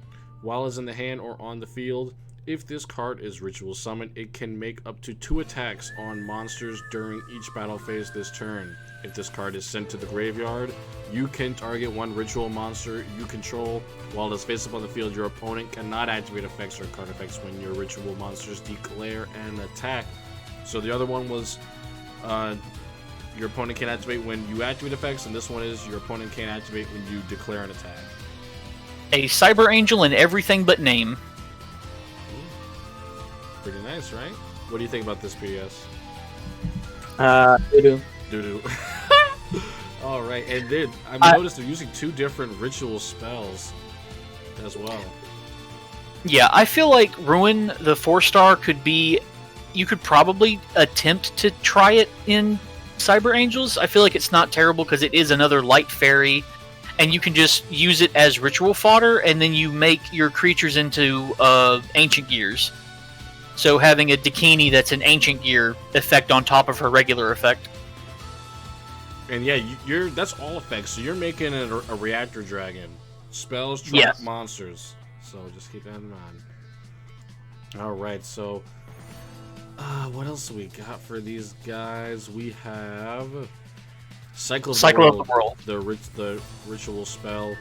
while it's in the hand or on the field. If this card is ritual summoned, it can make up to 2 attacks on monsters during each battle phase this turn. If this card is sent to the graveyard, you can target one ritual monster you control. While it is face up on the field, your opponent cannot activate effects or card effects when your ritual monsters declare an attack. So the other one was your opponent can activate when you activate effects, and this one is your opponent can't activate when you declare an attack. A Cyber Angel in everything but name. Pretty nice, right? What do you think about this, PDS? Doo-doo. All right, and then I noticed they're using 2 different ritual spells as well. Yeah, I feel like Ruin, the 4-star, could be... You could probably attempt to try it in Cyber Angels. I feel like it's not terrible because it is another light fairy, and you can just use it as ritual fodder, and then you make your creatures into Ancient Gears. So having a Dakini that's an Ancient Gear effect on top of her regular effect. And yeah, that's all effects. So you're making a reactor dragon. Spells trap monsters. So just keep that in mind. Alright, so what else we got for these guys? We have Cycle of the World. The ritual spell.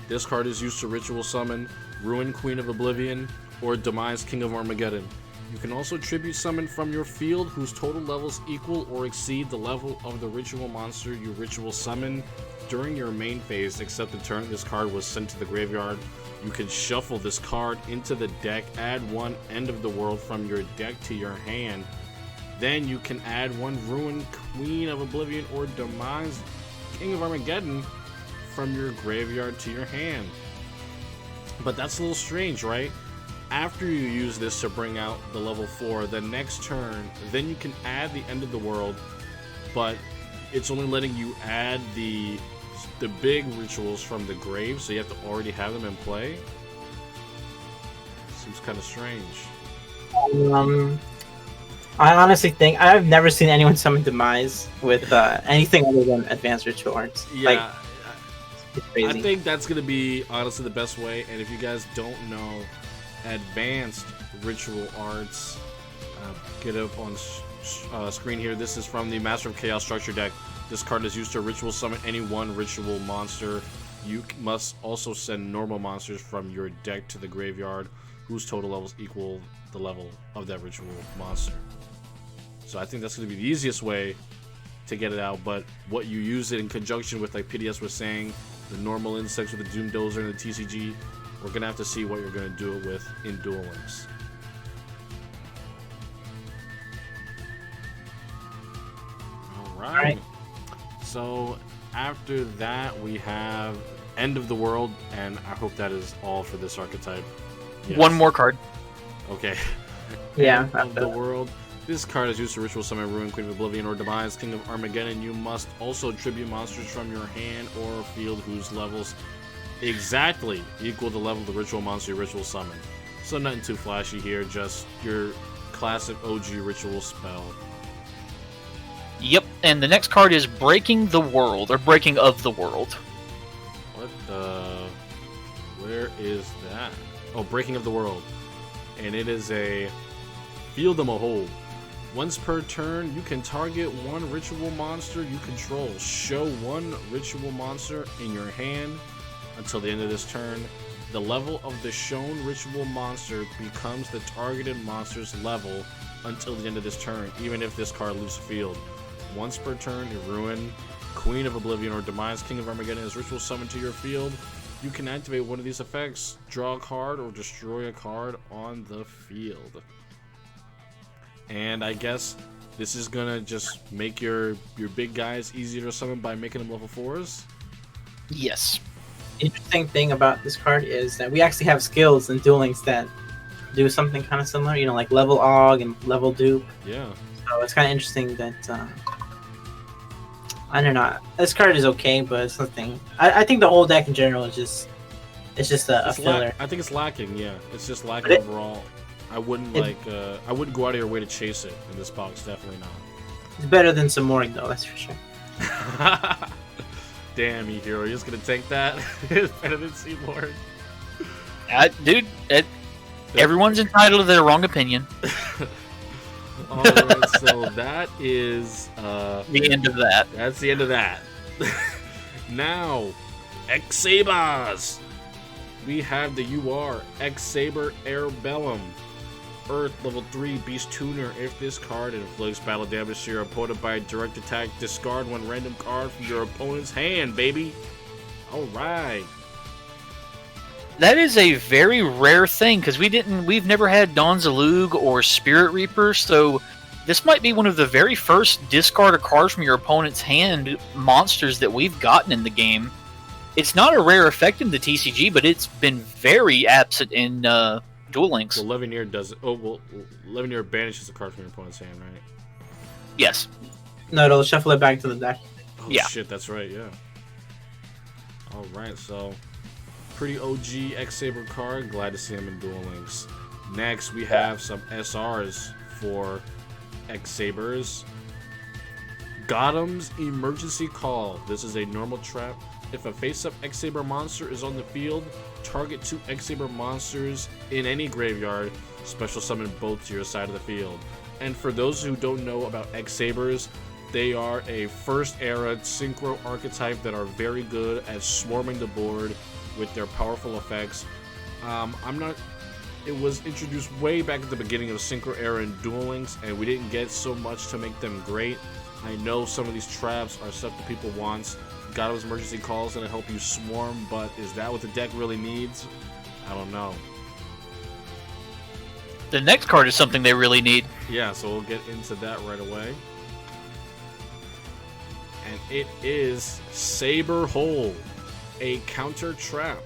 This card is used to ritual summon Ruin, Queen of Oblivion, or Demise, King of Armageddon. You can also tribute summon from your field whose total levels equal or exceed the level of the ritual monster you ritual summon during your main phase, except the turn this card was sent to the graveyard. You can shuffle this card into the deck, add one End of the World from your deck to your hand. Then you can add one Ruin, Queen of Oblivion, or Demise, King of Armageddon from your graveyard to your hand. But that's a little strange, right? After you use this to bring out the level 4, the next turn, then you can add the End of the World, but it's only letting you add the big rituals from the grave, so you have to already have them in play. Seems kind of strange. I honestly think I've never seen anyone summon Demise with anything other than Advanced Ritual Arts. Yeah, it's crazy. I think that's going to be honestly the best way, and if you guys don't know Advanced Ritual Arts, get up on screen here. This is from the Master of Chaos structure deck. This card is used to ritual summon any one ritual monster. You must also send normal monsters from your deck to the graveyard whose total levels equal the level of that ritual monster. So I think that's going to be the easiest way to get it out. But what you use it in conjunction with, like PDS was saying, the normal insects with the Doom Dozer and the TCG, we're going to have to see what you're going to do it with in Duel Links. Alright. So after that, we have End of the World, and I hope that is all for this archetype. Yes. One more card. Okay. Yeah. End of the World. This card is used to ritual summon Ruin, Queen of Oblivion, or Demise, King of Armageddon. You must also tribute monsters from your hand or field whose levels exactly equal the level of the ritual monster you ritual summon. So nothing too flashy here, just your classic OG ritual spell. Yep, and the next card is Breaking the World, or Breaking of the World. What the... Where is that? Oh, Breaking of the World. And it is a Field them a Hole. Once per turn, you can target one ritual monster you control. Show one ritual monster in your hand until the end of this turn. The level of the shown ritual monster becomes the targeted monster's level until the end of this turn, even if this card leaves the field. Once per turn, you Ruin, Queen of Oblivion, or Demise, King of Armageddon is ritual summoned to your field. You can activate one of these effects, draw a card, or destroy a card on the field. And I guess this is gonna just make your big guys easier to summon by making them level 4s? Yes. Interesting thing about this card is that we actually have skills in Duel Links that do something kind of similar, you know, like level Og and level Dupe. Yeah. So it's kind of interesting that, I don't know, this card is okay, but it's nothing. I think the whole deck in general is just, it's just a filler. I think it's lacking, yeah. It's just lacking overall. I wouldn't I wouldn't go out of your way to chase it in this box, definitely not. It's better than Simorgh though, that's for sure. Damn, you hero, you're just gonna take that? It's better than Simorgh. Dude, everyone's entitled to their wrong opinion. Alright, so that is the end of that. That's the end of that. Now, X-Sabers! We have the UR X-Saber Airbellum. Earth level 3 Beast Tuner. If this card inflicts battle damage to your opponent by a direct attack, discard one random card from your opponent's hand, baby. Alright. That is a very rare thing because we've never had Dawn Zalug or Spirit Reaper, so this might be one of the very first discard a card from your opponent's hand monsters that we've gotten in the game. It's not a rare effect in the TCG, but it's been very absent in Duel Links. Well, Levineer does it. Oh, well, Levineer banishes a card from your opponent's hand, right? Yes. No, it'll shuffle it back to the deck. Oh, yeah. Shit, that's right, yeah. Alright, so pretty OG X-Saber card. Glad to see him in Duel Links. Next, we have some SRs for X-Sabers. Gotham's Emergency Call. This is a normal trap. If a face-up X-Saber monster is on the field, target 2 X-Saber monsters in any graveyard, special summon both to your side of the field. And for those who don't know about X-Sabers, they are a first-era synchro archetype that are very good at swarming the board with their powerful effects. It was introduced way back at the beginning of Synchro era in Duel Links, and we didn't get so much to make them great. I know some of these traps are stuff that people want. Gotham's Emergency Call is going to help you swarm, but is that what the deck really needs? I don't know. The next card is something they really need. Yeah, so we'll get into that right away. And it is Saber Hole, a counter trap.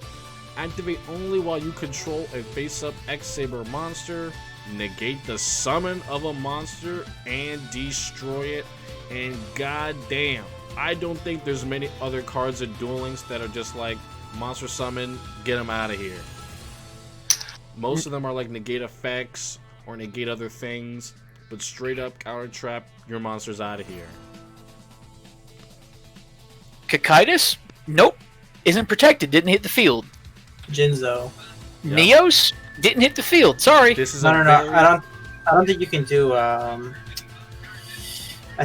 Activate only while you control a face-up X-Saber monster, negate the summon of a monster, and destroy it. And goddamn, I don't think there's many other cards in Duel Links that are just like, monster summon, get them out of here. Most of them are like negate effects or negate other things, but straight up counter trap, your monster's out of here. Kakaitis? Nope. Isn't protected, didn't hit the field. Jinzo. Yep. Neos? Didn't hit the field, sorry. This is No. I don't think you can do. I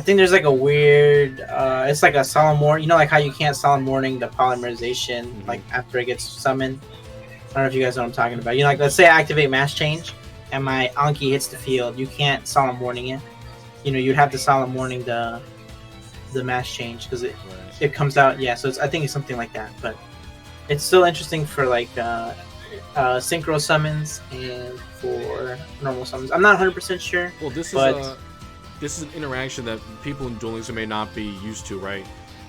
think there's like a weird. It's like a solemn warning. You know, like how you can't solemn warning the polymerization like after it gets summoned. I don't know if you guys know what I'm talking about. You know, like let's say I activate Mass Change, and my Anki hits the field. You can't solemn warning it. you'd have the Solemn Warning, the mass change, because it comes out. Yeah, so I think it's something like that. But it's still interesting for like synchro summons and for normal summons. I'm not 100% sure. Well, this is an interaction that people in Duel Links may not be used to, right?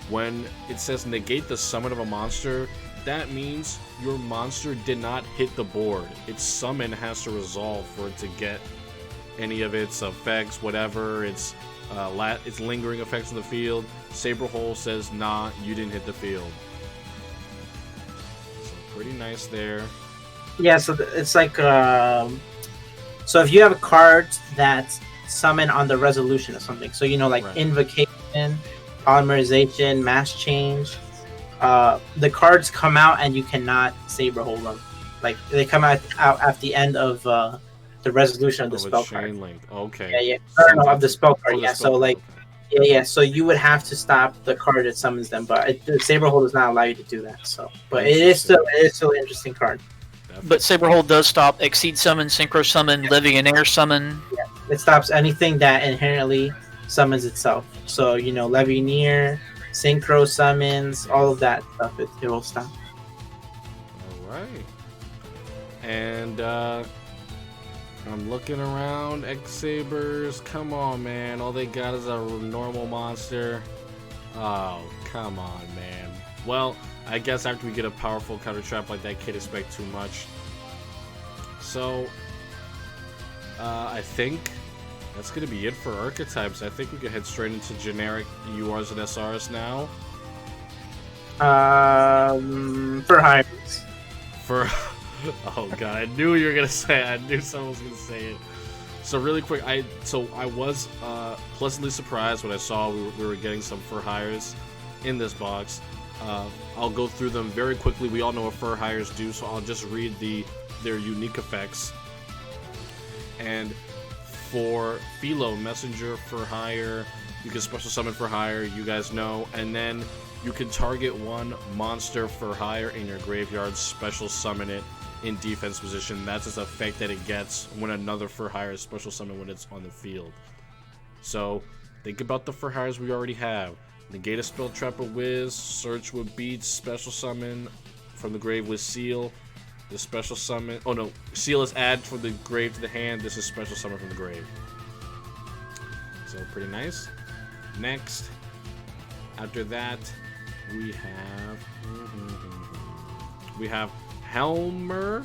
When it says negate the summon of a monster, that means your monster did not hit the board. Its summon has to resolve for it to get any of its effects, whatever, its lingering effects in the field. Saber Hole says, nah, you didn't hit the field. So pretty nice there. Yeah, so it's like, so if you have a card that's summon on the resolution or something, so like Invocation, Polymerization, Mass Change, the cards come out and you cannot Saber Hold them. Like, they come out at the end of the resolution of the spell card. Okay. Yeah. Of the spell card. Yeah. So like, yeah. So you would have to stop the card that summons them, but the Saber Hold does not allow you to do that. So, but it is still an interesting card. Definitely. But Saber Hold does stop Exceed Summon, Synchro Summon, Living and Air Summon. Yeah. It stops anything that inherently summons itself. So Levineer, Synchro Summons, all of that stuff. It will stop. All right. And I'm looking around. X-Sabers, come on, man. All they got is a normal monster. Oh, come on, man. Well, I guess after we get a powerful counter trap like that, can't expect too much. So, I think that's going to be it for archetypes. I think we can head straight into generic URs and SRs now. For hires. For... Oh god, I knew you were gonna say it. I knew someone was gonna say it. So really quick, I was pleasantly surprised when I saw we were getting some fur hires in this box. I'll go through them very quickly. We all know what fur hires do, so I'll just read their unique effects. And for Philo, Messenger for hire, you can special summon for hire, you guys know, and then you can target one monster for hire in your graveyard, special summon it in defense position. That's its effect that it gets when another for hire is special summon when it's on the field. So think about the for hires we already have. Negate a spell, trap a whiz, search with beats, special summon from the grave with seal. The special summon, oh no, seal is add from the grave to the hand. This is special summon from the grave. So pretty nice. Next, after that, we have Helmsman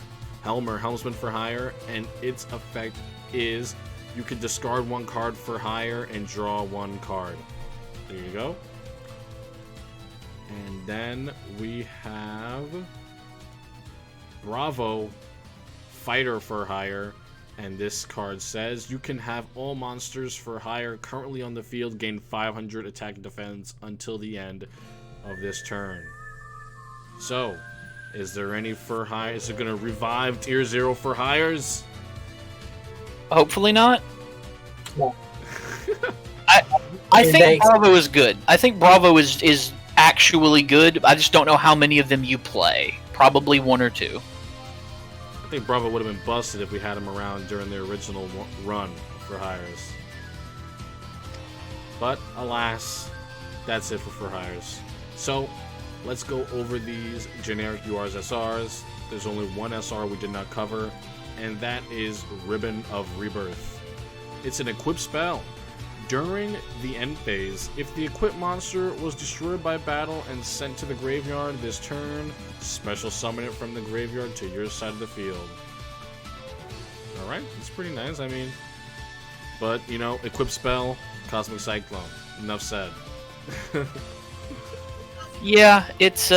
for hire, and its effect is you can discard one card for hire and draw one card. There you go. And then we have Bravo Fighter for hire, and this card says you can have all monsters for hire currently on the field gain 500 attack and defense until the end of this turn. So, is there any for hire? Is it going to revive Tier 0 for hires? Hopefully not. Yeah. I think Bravo is good. I think Bravo is actually good. I just don't know how many of them you play. Probably one or two. I think Bravo would have been busted if we had him around during the original run for hires. But alas, that's it for hires. So let's go over these generic URs, SRs. There's only one SR we did not cover, and that is Ribbon of Rebirth. It's an equip spell. During the end phase, if the equipped monster was destroyed by battle and sent to the graveyard this turn, special summon it from the graveyard to your side of the field. Alright, it's pretty nice, I mean. But, equip spell, Cosmic Cyclone. Enough said. Yeah, it's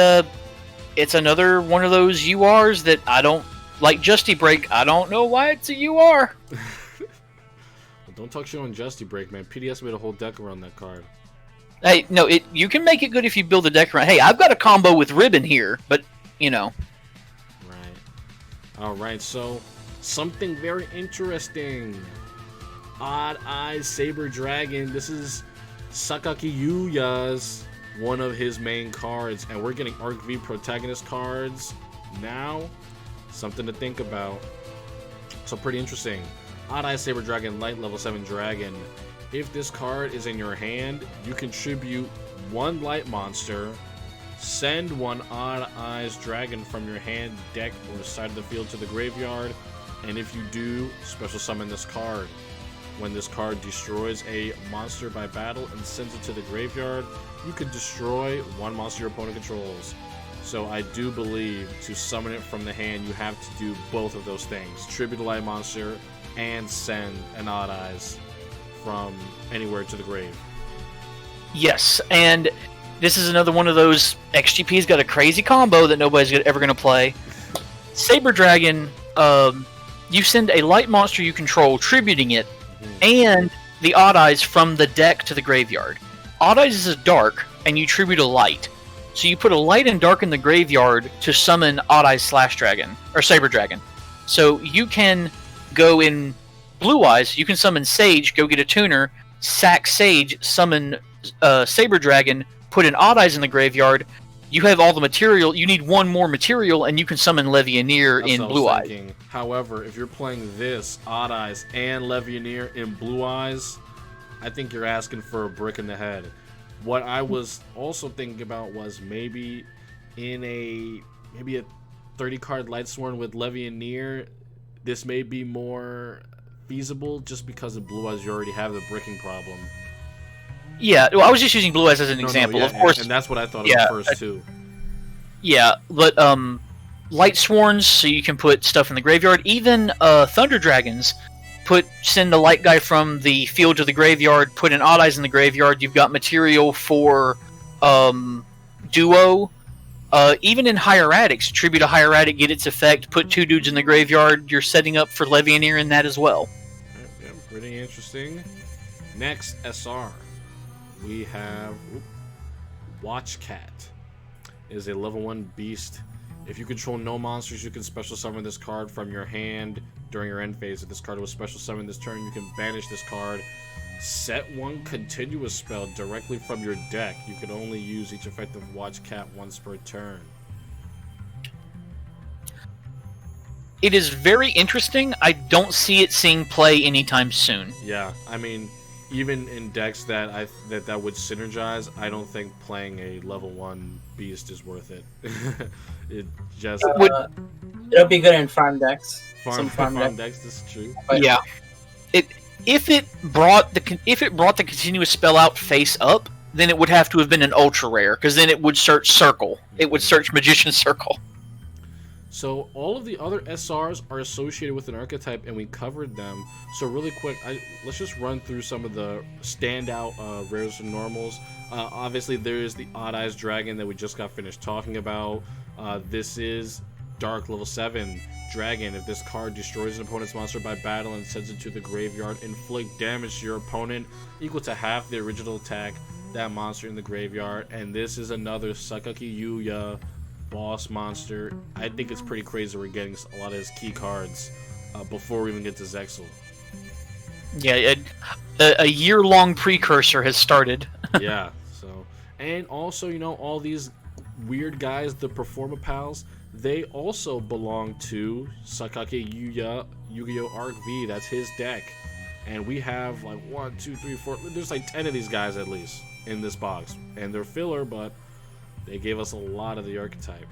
another one of those URs that I don't like. Justy Break, I don't know why it's a UR. Don't talk shit on Justy Break, man. PDS made a whole deck around that card. Hey, no, you can make it good if you build a deck around. Hey, I've got a combo with Ribbon here, but Right. Alright, so something very interesting. Odd Eyes Saber Dragon. This is Sakaki Yuya's one of his main cards, and we're getting Arc V protagonist cards now. Something to think about. So pretty interesting. Odd Eye Saber Dragon, light level 7 dragon. If this card is in your hand, you contribute 1 light monster, send 1 Odd Eyes Dragon from your hand, deck, or side of the field to the graveyard, and if you do, special summon this card. When this card destroys a monster by battle and sends it to the graveyard, you can destroy 1 monster your opponent controls. So I do believe to summon it from the hand, you have to do both of those things. Tribute a light monster and send an Odd Eyes from anywhere to the grave. Yes, and this is another one of those XGP's got a crazy combo that nobody's ever going to play. Saber Dragon, you send a light monster you control, tributing it, and the Odd Eyes from the deck to the graveyard. Odd Eyes is dark, and you tribute a light. So you put a light and dark in the graveyard to summon Odd Eyes Slash Dragon, or Saber Dragon. So you can go in Blue Eyes, you can summon Sage, go get a tuner, sack Sage, summon Saber Dragon, put an Odd Eyes in the graveyard. You have all the material. You need 1 more material, and you can summon Levianeer in Blue Eyes. However, if you're playing this, Odd Eyes, and Levianeer in Blue Eyes, I think you're asking for a brick in the head. What I was also thinking about was maybe in a 30-card Lightsworn with Levianeer, this may be more feasible just because of Blue Eyes you already have the bricking problem. Yeah, well, I was just using Blue Eyes as an example. Yeah, of course, and that's what I thought of at first too. Yeah, but Light Sworns, so you can put stuff in the graveyard. Even Thunder Dragons, send the light guy from the field to the graveyard, put an Odd Eyes in the graveyard. You've got material for Duo. Even in Hieratics, tribute a Hieratic, get its effect, put 2 dudes in the graveyard. You're setting up for Levianeer in that as well. Yeah, pretty interesting. Next, SR. We have Watch Cat. Is a level 1 beast. If you control no monsters, you can special summon this card from your hand during your end phase. If this card was special summoned this turn, you can banish this card. Set 1 continuous spell directly from your deck. You can only use each effect of Watch Cat once per turn. It is very interesting. I don't see it seeing play anytime soon. Yeah, I mean, even in decks that would synergize, I don't think playing a level 1 beast is worth it. It just it'll be good in farm decks. Farm decks, this is true. But yeah, if it brought the continuous spell out face up, then it would have to have been an ultra rare, because then it would search Circle. It would search Magician Circle. So all of the other SRs are associated with an archetype, and we covered them. So really quick, let's just run through some of the standout rares and normals. Obviously, there is the Odd Eyes Dragon that we just got finished talking about. This is Dark level 7 Dragon. If this card destroys an opponent's monster by battle and sends it to the graveyard, inflict damage to your opponent equal to half the original attack that monster in the graveyard. And this is another Sakaki Yuya boss monster. I think it's pretty crazy we're getting a lot of his key cards before we even get to Zexal. Yeah, a year-long precursor has started. Yeah, so, and also, you know, all these weird guys, the Performa Pals, they also belong to Sakaki Yuya Yu-Gi-Oh! Arc V. That's his deck. And we have like 1, 2, 3, 4, there's like 10 of these guys at least in this box. And they're filler, but they gave us a lot of the archetype.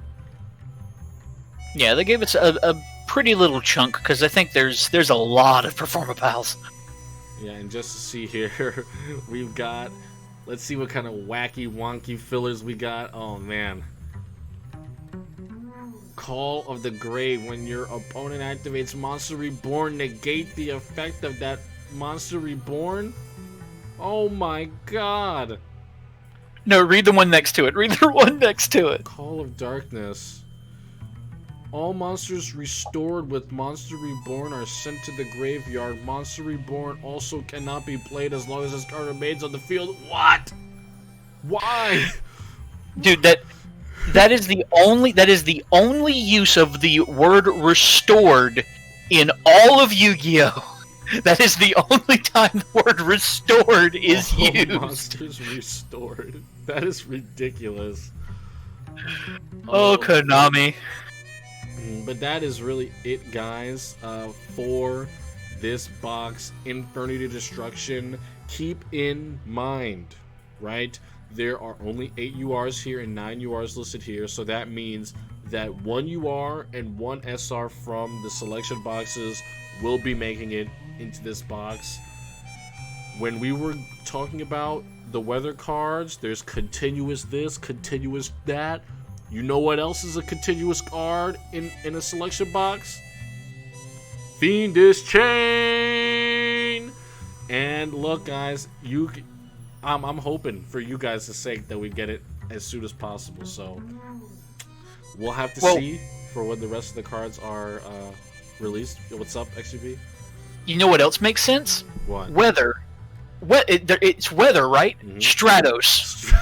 Yeah, they gave us a pretty little chunk, because I think there's a lot of Performa Pals. Yeah, and just to see here, we've got, let's see what kind of wacky, wonky fillers we got. Oh, man. Call of the Grave. When your opponent activates Monster Reborn, negate the effect of that Monster Reborn? Oh my god. No, read the one next to it. Read the one next to it. Call of Darkness. All monsters restored with Monster Reborn are sent to the graveyard. Monster Reborn also cannot be played as long as this card remains on the field. What? Why? Dude, that is the only use of the word restored in all of Yu-Gi-Oh! That is the only time the word restored is used. Monsters restored. That is ridiculous. Oh, Konami. But that is really it, guys, for this box, Infernity Destruction, keep in mind, right? There are only 8 URs here and 9 URs listed here, so that means that 1 UR and 1 SR from the selection boxes will be making it into this box. When we were talking about the weather cards, there's continuous this, continuous that. You know what else is a continuous card in a selection box? Fiendish Chain! And look, guys, I'm hoping for you guys' sake that we get it as soon as possible. So we'll have to see for when the rest of the cards are released. What's up, XGP? You know what else makes sense? What? Weather. It's weather, right? Mm-hmm. Stratos.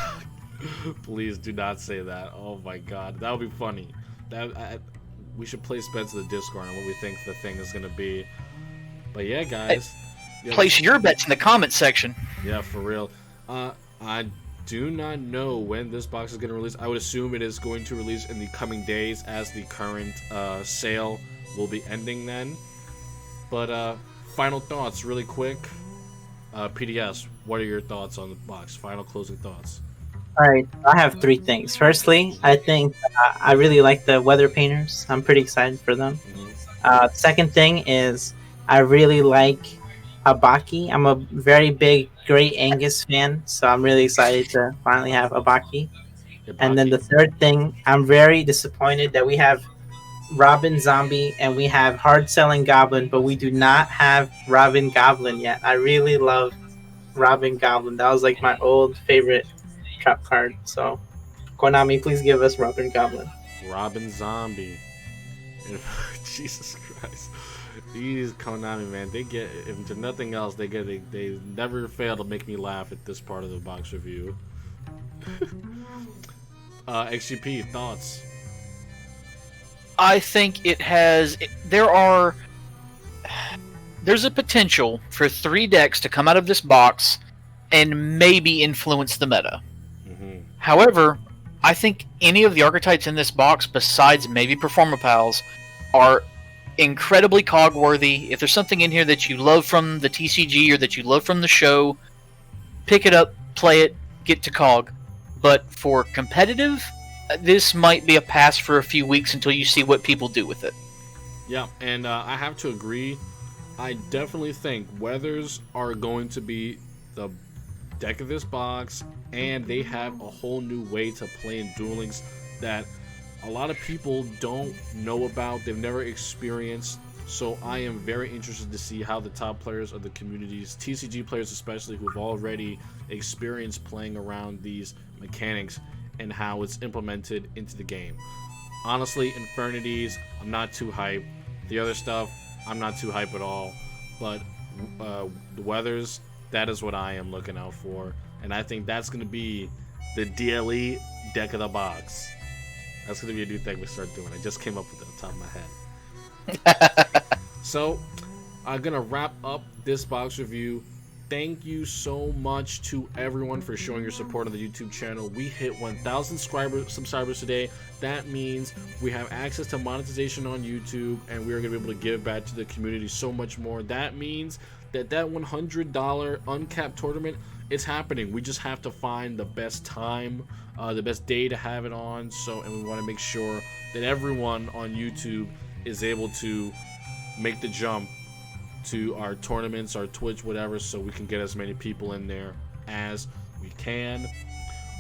Please do not say that. Oh my god, that would be funny. We should place bets in the Discord on what we think the thing is gonna be. But yeah, guys. Place your bets in the comment section. Yeah, for real. I do not know when this box is going to release. I would assume it is going to release in the coming days, as the current sale will be ending then. But final thoughts, really quick. PDS, what are your thoughts on the box? Final closing thoughts. All right, I have 3 things. Firstly, I think I really like the weather painters. I'm pretty excited for them. Mm-hmm. Second thing is I really like Abaki. I'm a very big Great Angus fan, so I'm really excited to finally have Abaki. And then the third thing, I'm very disappointed that we have Robin Zombie and we have Hard Selling Goblin, but we do not have Robin Goblin yet. I really love Robin Goblin. That was like my old favorite trap card. So Konami, please give us Robin Goblin. Robin Zombie. Jesus Christ. These Konami, man, they get, if to nothing else, they never fail to make me laugh at this part of the box review. XGP, thoughts? I think there's a potential for 3 decks to come out of this box and maybe influence the meta. Mm-hmm. However, I think any of the archetypes in this box, besides maybe Performapals, are incredibly cog-worthy. If there's something in here that you love from the TCG or that you love from the show, pick it up, play it, get to cog. But for competitive, this might be a pass for a few weeks until you see what people do with it. Yeah, and I have to agree. I definitely think weathers are going to be the deck of this box, and they have a whole new way to play in Duel Links that a lot of people don't know about, they've never experienced. So I am very interested to see how the top players of the communities, TCG players especially, who have already experienced playing around these mechanics and how it's implemented into the game. Honestly, Infernities, I'm not too hyped. The other stuff, I'm not too hyped at all. But the weathers, that is what I am looking out for. And I think that's going to be the DLE deck of the box. That's going to be a new thing we start doing. I just came up with it on top of my head. So, I'm going to wrap up this box review. Thank you so much to everyone for showing your support on the YouTube channel. We hit 1,000 subscribers today. That means we have access to monetization on YouTube, and we are going to be able to give back to the community so much more. That means that $100 uncapped tournament, it's happening. We just have to find the best time, the best day to have it on. And we want to make sure that everyone on YouTube is able to make the jump to our tournaments, our Twitch, whatever, so we can get as many people in there as we can.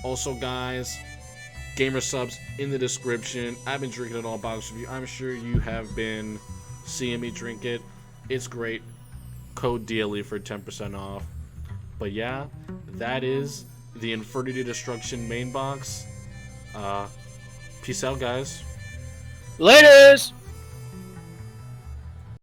Also, guys, Gamersupps in the description. I've been drinking it all box review. I'm sure you have been seeing me drink it. It's great. Code DLE for 10% off. But yeah, that is the Infernity Destruction main box. Peace out, guys. Laters!